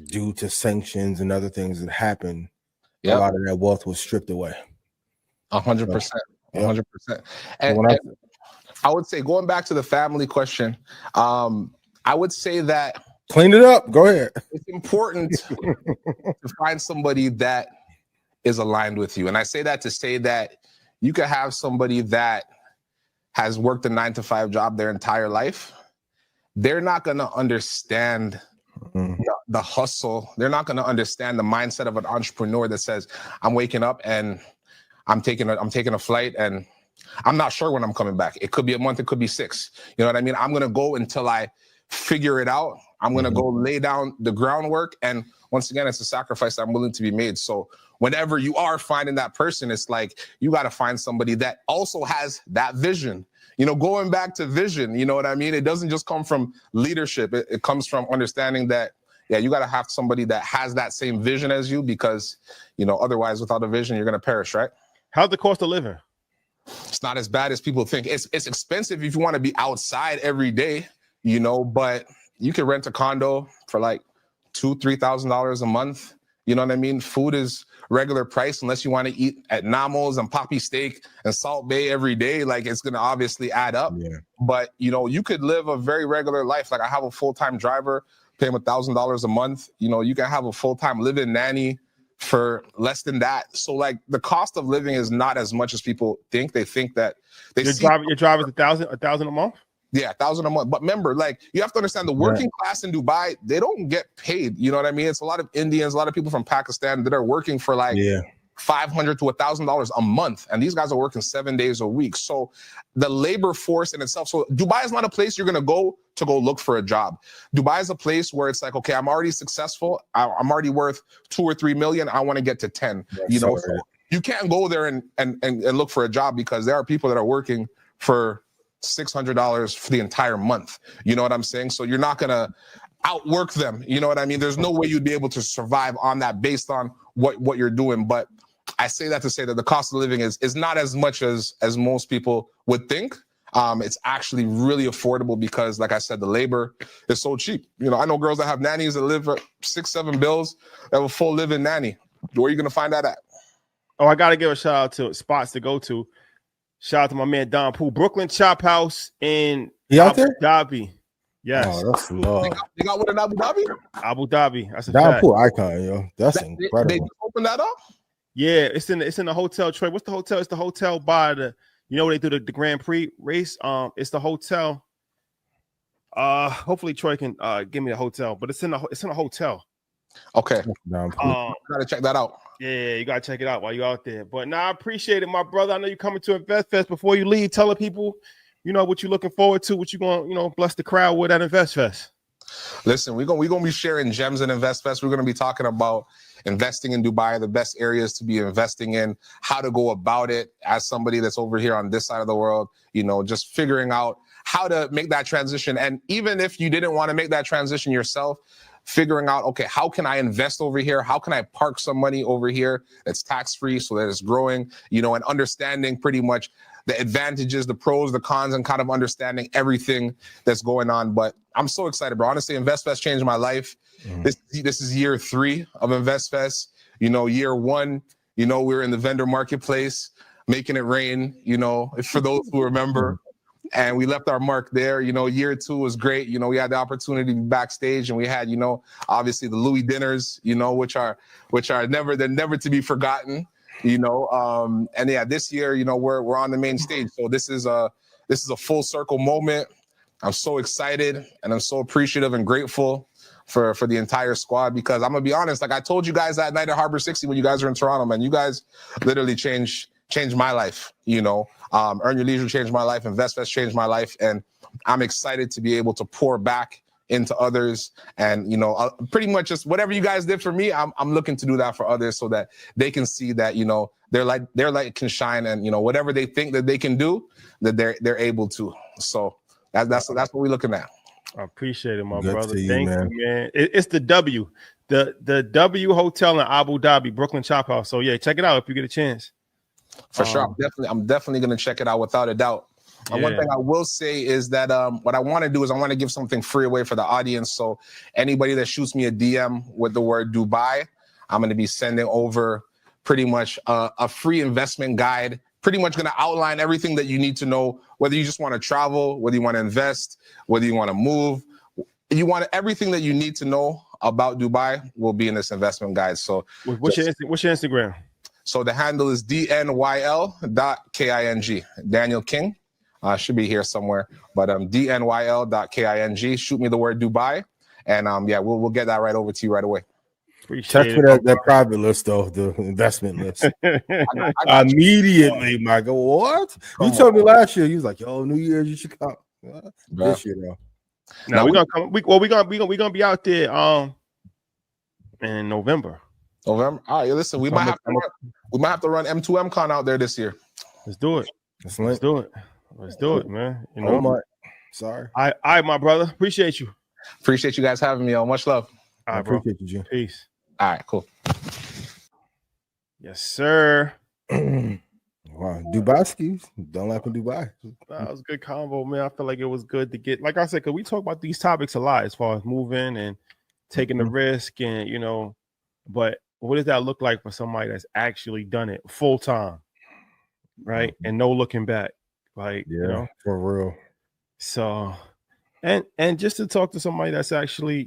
Speaker 2: due to sanctions and other things that happened, a lot of that wealth was stripped away.
Speaker 13: 100%. 100%. And I would say, going back to the family question, I would say that
Speaker 2: clean it up. Go ahead.
Speaker 13: It's important to find somebody that is aligned with you. And I say that to say that you could have somebody that has worked a 9-to-5 job their entire life. They're not going to understand the hustle. They're not going to understand the mindset of an entrepreneur that says, I'm waking up and I'm taking a flight and I'm not sure when I'm coming back. It could be a month, it could be 6. You know what I mean? I'm going to go until I figure it out. I'm going to go lay down the groundwork. And once again, it's a sacrifice I'm willing to be made. So whenever you are finding that person, it's like, you got to find somebody that also has that vision. You know, going back to vision, you know what I mean? It doesn't just come from leadership. It comes from understanding that, yeah, you got to have somebody that has that same vision as you, because, you know, otherwise without a vision, you're going to perish, right?
Speaker 1: How's the cost of living?
Speaker 13: It's not as bad as people think. It's expensive if you want to be outside every day, you know, but you can rent a condo for like $2,000-$3,000 a month. You know what I mean? Food is regular price unless you want to eat at Namo's and Poppy Steak and Salt Bay every day. Like, it's going to obviously add up. Yeah. But, you know, you could live a very regular life. Like, I have a full-time driver, pay him $1,000 a month. You know, you can have a full-time living nanny for less than that. So, like, the cost of living is not as much as people think. They think that your
Speaker 1: driver's $1,000 a month?
Speaker 13: Yeah, $1,000 a month. But remember, like, you have to understand the working class in Dubai, they don't get paid. You know what I mean? It's a lot of Indians, a lot of people from Pakistan that are working for like $500 to $1,000 a month. And these guys are working 7 days a week. So the labor force in itself. So Dubai is not a place you're going to go look for a job. Dubai is a place where it's like, okay, I'm already successful. I'm already worth 2 or 3 million. I want to get to 10. You know, so you can't go there and look for a job, because there are people that are working for $600 for the entire month. You know what I'm saying? So you're not going to outwork them. You know what I mean? There's no way you'd be able to survive on that based on what you're doing. But I say that to say that the cost of living is not as much as most people would think. It's actually really affordable because, like I said, the labor is so cheap. You know, I know girls that have nannies that live for 6-7 bills that have a full living nanny. Where are you going to find that at?
Speaker 1: Oh, I got to give a shout out to spots to go to. Shout out to my man Don Poole, Brooklyn Chop House in Abu Dhabi. Yes.
Speaker 2: Oh, that's love.
Speaker 13: They got one in Abu Dhabi?
Speaker 1: Abu Dhabi. That's a
Speaker 2: Don Poole icon, yo. That's incredible.
Speaker 13: They opened that up?
Speaker 1: Yeah, it's in the hotel. Troy, what's the hotel? It's the hotel by the, you know where they do the Grand Prix race. It's the hotel. Hopefully Troy can give me the hotel, but it's in a hotel.
Speaker 13: Okay. Gotta check that out.
Speaker 1: Yeah, you gotta check it out while you're out there. But I appreciate it, my brother. I know you're coming to Investfest. Before you leave, tell the people, you know, what you're looking forward to, what you're gonna, you know, bless the crowd with at Investfest.
Speaker 13: Listen, we're gonna be sharing gems at Investfest. We're gonna be talking about investing in Dubai, the best areas to be investing in, how to go about it as somebody that's over here on this side of the world, you know, just figuring out how to make that transition. And even if you didn't want to make that transition yourself, figuring out, okay, how can I invest over here? How can I park some money over here that's tax-free so that it's growing, you know, and understanding pretty much the advantages, the pros, the cons, and kind of understanding everything that's going on. But I'm so excited, bro. Honestly, Investfest changed my life. This is year 3 of Investfest. You know, year 1, you know, we were in the vendor marketplace, making it rain, you know, for those who remember. And we left our mark there. You know, year 2 was great. You know, we had the opportunity to be backstage, and we had, you know, obviously the Louis dinners, you know, which are never to be forgotten, you know. And yeah, this year, you know, we're on the main stage. So this is a full circle moment. I'm so excited, and I'm so appreciative and grateful for the entire squad, because I'm gonna be honest, like I told you guys that night at Harbor 60 when you guys were in Toronto, man, you guys literally changed my life, you know. Earn Your Leisure changed my life. Investfest changed my life. And I'm excited to be able to pour back into others. And, you know, pretty much just whatever you guys did for me, I'm looking to do that for others so that they can see that, you know, their light can shine, and, you know, whatever they think that they can do, that they're able to. So that's what we're looking at.
Speaker 1: I appreciate it, my brother. Thank you, man. It's the W, the W Hotel in Abu Dhabi, Brooklyn Chop House. So yeah, check it out if you get a chance.
Speaker 13: For sure. I'm definitely going to check it out without a doubt. And one thing I will say is that what I want to do is I want to give something free away for the audience. So anybody that shoots me a DM with the word Dubai, I'm going to be sending over pretty much a free investment guide, pretty much going to outline everything that you need to know, whether you just want to travel, whether you want to invest, whether you want to move. You want everything that you need to know about Dubai will be in this investment guide. So
Speaker 1: what's your Instagram?
Speaker 13: So the handle is dnyl.king, Danyel King. Should be here somewhere, but dnyl.king. Shoot me the word Dubai, And yeah, we'll get that right over to you right away.
Speaker 2: Check for that private list though, the investment list. Immediately, Michael. What? You told me last year. You was like, "Yo, New Year's, you should come." This year though.
Speaker 1: Now we're gonna come. We're gonna be out there in November.
Speaker 13: November. All right, listen, we might have to run M2M Con out there this year.
Speaker 1: Let's do it. Let's do it. Let's do it, man. You know.
Speaker 2: Oh my. Sorry.
Speaker 1: All right, my brother. Appreciate you.
Speaker 13: Appreciate you guys having me on. Much love.
Speaker 1: All right,
Speaker 2: I appreciate you, Jim.
Speaker 1: Peace.
Speaker 13: All right, cool.
Speaker 1: Yes, sir.
Speaker 2: Wow, Dubai skis. Don't like in Dubai.
Speaker 1: That was a good combo, man. I feel like it was good to get, like I said, because we talk about these topics a lot as far as moving and taking the risk, and but what does that look like for somebody that's actually done it full time, right? And no looking back, like
Speaker 2: for real.
Speaker 1: So, and just to talk to somebody that's actually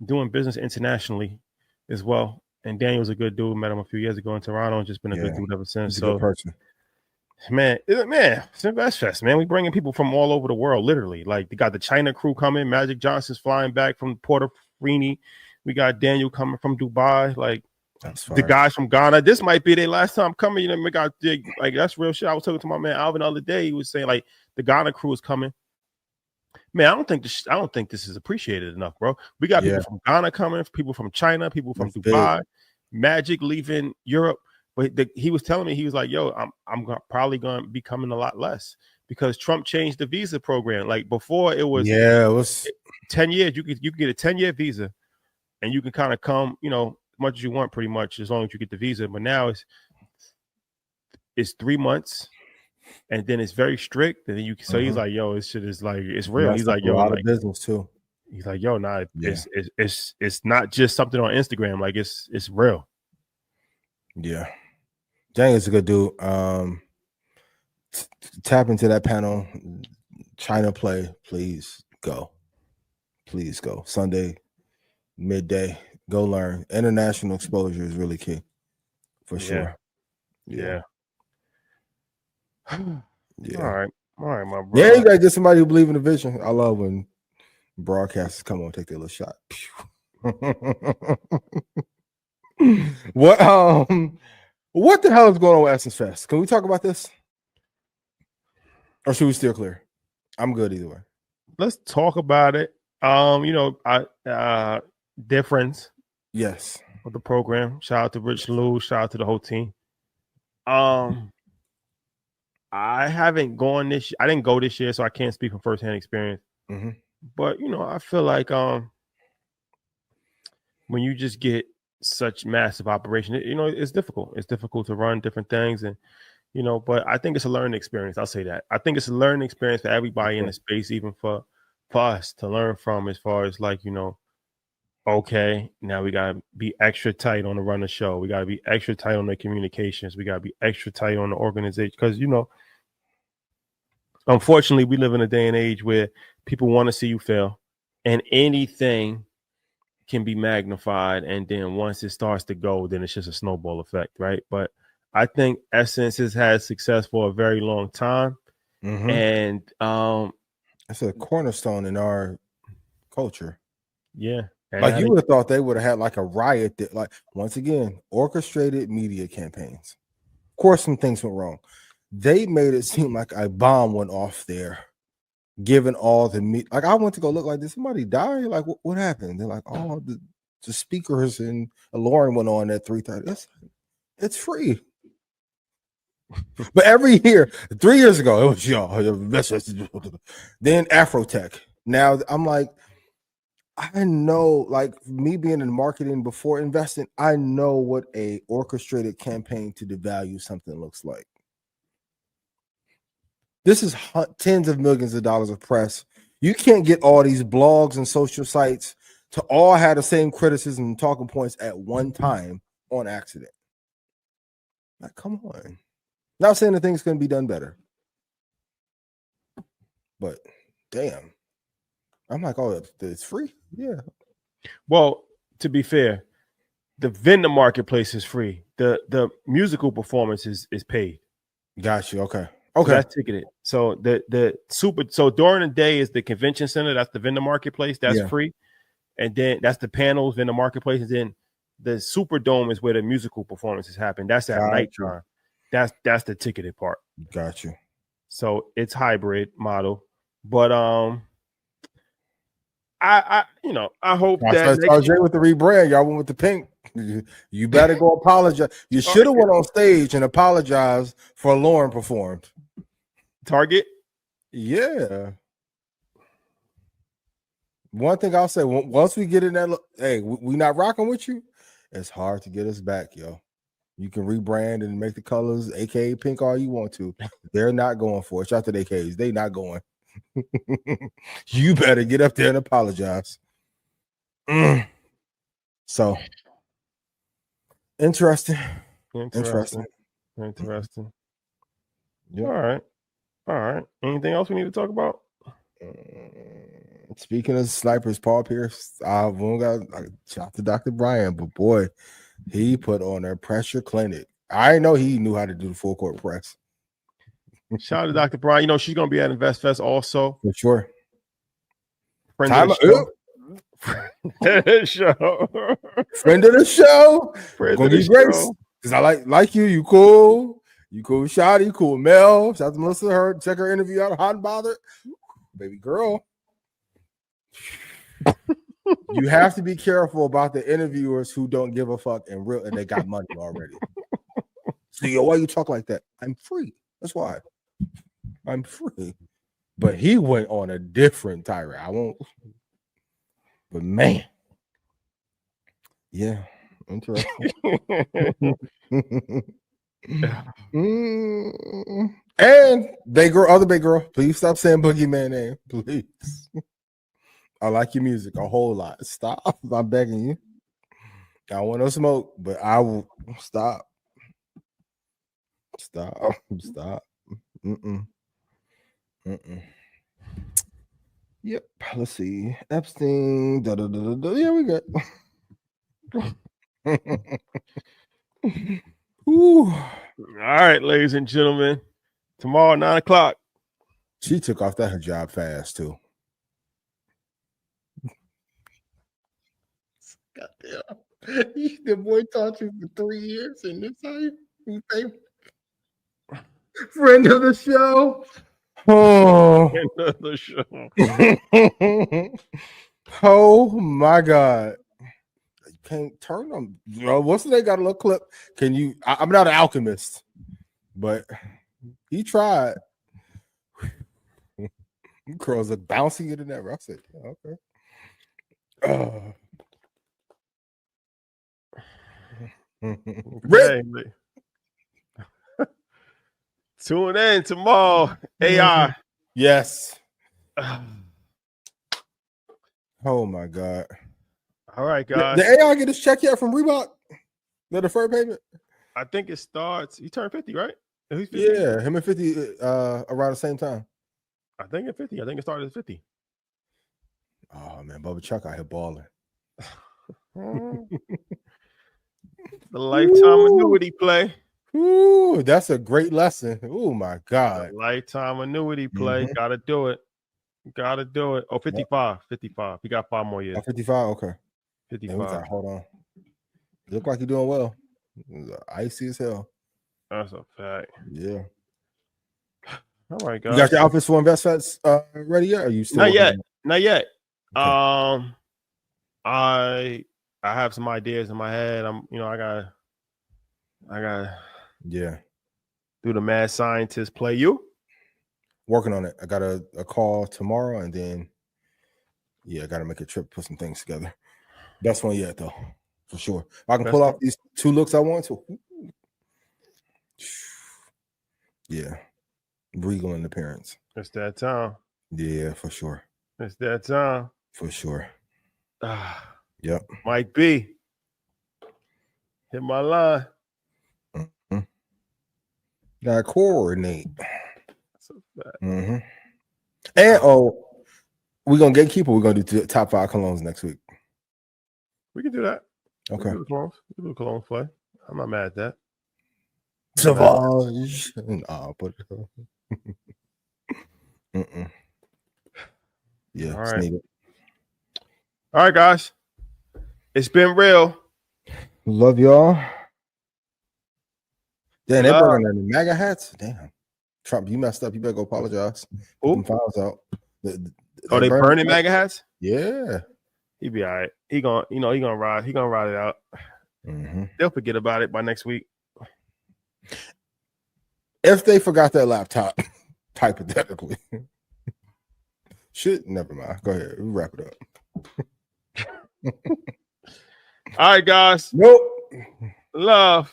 Speaker 1: doing business internationally as well. And Daniel's a good dude. Met him a few years ago in Toronto and just been a good dude ever since.
Speaker 2: He's a good person.
Speaker 1: Man, it's Investfest, man. We bringing people from all over the world, literally. Like, they got the China crew coming. Magic Johnson's flying back from Puerto Rico. We got Daniel coming from Dubai. Like, the guys from Ghana. This might be their last time coming. We got like, that's real shit. I was talking to my man Alvin the other day. He was saying like the Ghana crew is coming. Man, I don't think this is appreciated enough, bro. We got people from Ghana coming, people from China, people from Dubai, Magic leaving Europe. But he was telling me, he was like, yo, I'm probably going to be coming a lot less because Trump changed the visa program. Like before it was 10 years. You could get a 10-year visa and you can kind of come, as much as you want, pretty much, as long as you get the visa. But now it's 3 months. And then it's very strict. And then so he's like, yo, this shit is like, it's real. He's like, yo,
Speaker 2: a lot of business too.
Speaker 1: He's like, yo, nah, it's not just something on Instagram. Like it's real.
Speaker 2: Yeah. Dang, it's a good dude. Tap into that panel. China play, please go. Please go. Sunday, midday. Go learn. International exposure is really key. For sure.
Speaker 1: Yeah.
Speaker 2: Yeah.
Speaker 1: All right, my bro.
Speaker 2: Yeah, you gotta get somebody who believe in the vision. I love when broadcasters come on, take their little shot. What the hell is going on with Essence Fest? Can we talk about this? Or should we steer clear? I'm good either way.
Speaker 1: Let's talk about it. They're friends.
Speaker 2: Yes.
Speaker 1: With the program. Shout out to Rich Lou. Shout out to the whole team. I haven't gone this. I didn't go this year, so I can't speak from firsthand experience.
Speaker 2: Mm-hmm.
Speaker 1: But I feel like when you just get such massive operation, it's difficult. It's difficult to run different things, and But I think it's a learning experience. I'll say that. I think it's a learning experience for everybody in the space, even for us to learn from. As far as like okay, now we gotta be extra tight on the run of show. We gotta be extra tight on the communications. We gotta be extra tight on the organization because unfortunately, we live in a day and age where people want to see you fail, and anything can be magnified. And then once it starts to go, then it's just a snowball effect, right? But I think Essence has had success for a very long time, and
Speaker 2: it's a cornerstone in our culture.
Speaker 1: Yeah.
Speaker 2: Like you would have thought they would have had like a riot that, like, once again, orchestrated media campaigns. Of course, some things went wrong. They made it seem like a bomb went off there, given all the like I went to go look like, did somebody die? Like, what happened? They're like, oh, the speakers and alarm went on at 3:30. It's free. But every year, 3 years ago, it was y'all. Then Afrotech. Now I'm like, I know, like me being in marketing before investing, I know what a orchestrated campaign to devalue something looks like. This is tens of millions of dollars of press. You can't get all these blogs and social sites to all have the same criticism and talking points at one time on accident. Like, come on. Not saying the things can be done better, but damn. I'm like, oh, it's free? Yeah.
Speaker 1: Well, to be fair, the vendor marketplace is free. The musical performance is paid.
Speaker 2: Got you. Okay.
Speaker 1: So that's ticketed. So so during the day is the convention center. That's the vendor marketplace. That's free. and then that's the panels in the marketplace, and then the Superdome is where the musical performances happen. That's at nighttime. That's the ticketed part.
Speaker 2: Got you.
Speaker 1: So it's hybrid model, but I hope that
Speaker 2: next year with the rebrand, y'all went with the pink. You better go apologize. You should have went on stage and apologized for Lauren performed.
Speaker 1: Target.
Speaker 2: Yeah. One thing I'll say, once we get in that, hey, we not rocking with you. It's hard to get us back, yo. You can rebrand and make the colors, aka pink, all you want to. They're not going for it. Shout out to the AKs. They not going. You better get up there and apologize. So interesting.
Speaker 1: Interesting. Yeah. All right. Anything else we need to talk about?
Speaker 2: Speaking of snipers, Paul Pierce, I've got shout out to Dr. Brian, but boy, he put on a pressure clinic. I know he knew how to do the full court press.
Speaker 1: Shout out to Dr. Brian. You know, she's going to be at Investfest also.
Speaker 2: For sure.
Speaker 1: Friend of the show.
Speaker 2: Friend of the show. Gonna be Grace. Because I like you. You cool. You cool, Shotty. You cool, Mel. Shout out to Melissa. Check her interview out. Hot and Bothered. Baby girl. You have to be careful about the interviewers who don't give a fuck and they got money already. So, yo, why you talk like that? I'm free. That's why. I'm free. But he went on a different tirade. I won't. But man. Yeah. Interesting. And other big girl, please stop saying Boogeyman name, please. I like your music a whole lot. Stop. I'm begging you. I don't want no smoke, but I will stop. Stop. Yep. Let's see. Epstein. Yeah, we got.
Speaker 1: Ooh. All right, ladies and gentlemen. Tomorrow, 9:00.
Speaker 2: She took off that hijab fast too. Goddamn. The boy taught you for 3 years, and this how you think? Friend of the show. Oh,
Speaker 1: Friend of the show.
Speaker 2: Oh my God. You can't turn them. What's they got a little clip? Can you? I'm not an alchemist, but he tried. Girls are bouncing it in that. I said, okay.
Speaker 1: Okay. Tune in tomorrow. AI.
Speaker 2: Yes. Oh my God.
Speaker 1: All right, guys.
Speaker 2: The AI get his check yet from Reebok? The deferred payment?
Speaker 1: I think it starts. He turned 50, right? He's 50.
Speaker 2: Yeah, him and 50 around the same time.
Speaker 1: I think at 50. I think it started at 50.
Speaker 2: Oh man, Bubba Chuck out here balling.
Speaker 1: The lifetime annuity play.
Speaker 2: Ooh, that's a great lesson. Oh my God.
Speaker 1: The lifetime annuity play. Gotta do it. Oh, 55. 55. He got 5 more years.
Speaker 2: 55. Okay.
Speaker 1: 55.
Speaker 2: Hold on. Look like you're doing well. Icy as hell.
Speaker 1: That's a fact.
Speaker 2: Yeah.
Speaker 1: All right, guys.
Speaker 2: You got your outfits for Investfest ready yet? Or are you still
Speaker 1: not yet? Okay. I have some ideas in my head. I gotta do the mad scientist play. You
Speaker 2: working on it. I got a call tomorrow, and then I gotta make a trip, put some things together. Best one yet though, for sure. If I can pull off these 2 looks I want to. Yeah. Regal in appearance.
Speaker 1: It's that time.
Speaker 2: Yeah, for sure.
Speaker 1: It's that time.
Speaker 2: For sure. Yep.
Speaker 1: Mike B. Hit my line.
Speaker 2: Gotta coordinate.
Speaker 1: That's a fact.
Speaker 2: And we're gonna gatekeeper. We're gonna do top 5 colognes next week.
Speaker 1: We can do that.
Speaker 2: Okay.
Speaker 1: We can do a cologne play. I'm not mad at that.
Speaker 2: Savage. Put it Yeah,
Speaker 1: all right. All right, guys. It's been real.
Speaker 2: Love y'all. Damn, they're
Speaker 1: Love.
Speaker 2: bringing in the MAGA hats. Damn, Trump, you messed up. You better go apologize. Put them files out.
Speaker 1: Oh, they burning MAGA hats?
Speaker 2: Yeah.
Speaker 1: He be all right. He gonna ride it out. They'll forget about it by next week.
Speaker 2: If they forgot their laptop, hypothetically. Shit, never mind. Go ahead. We'll wrap it up.
Speaker 1: All right, guys.
Speaker 2: Nope.
Speaker 1: Love.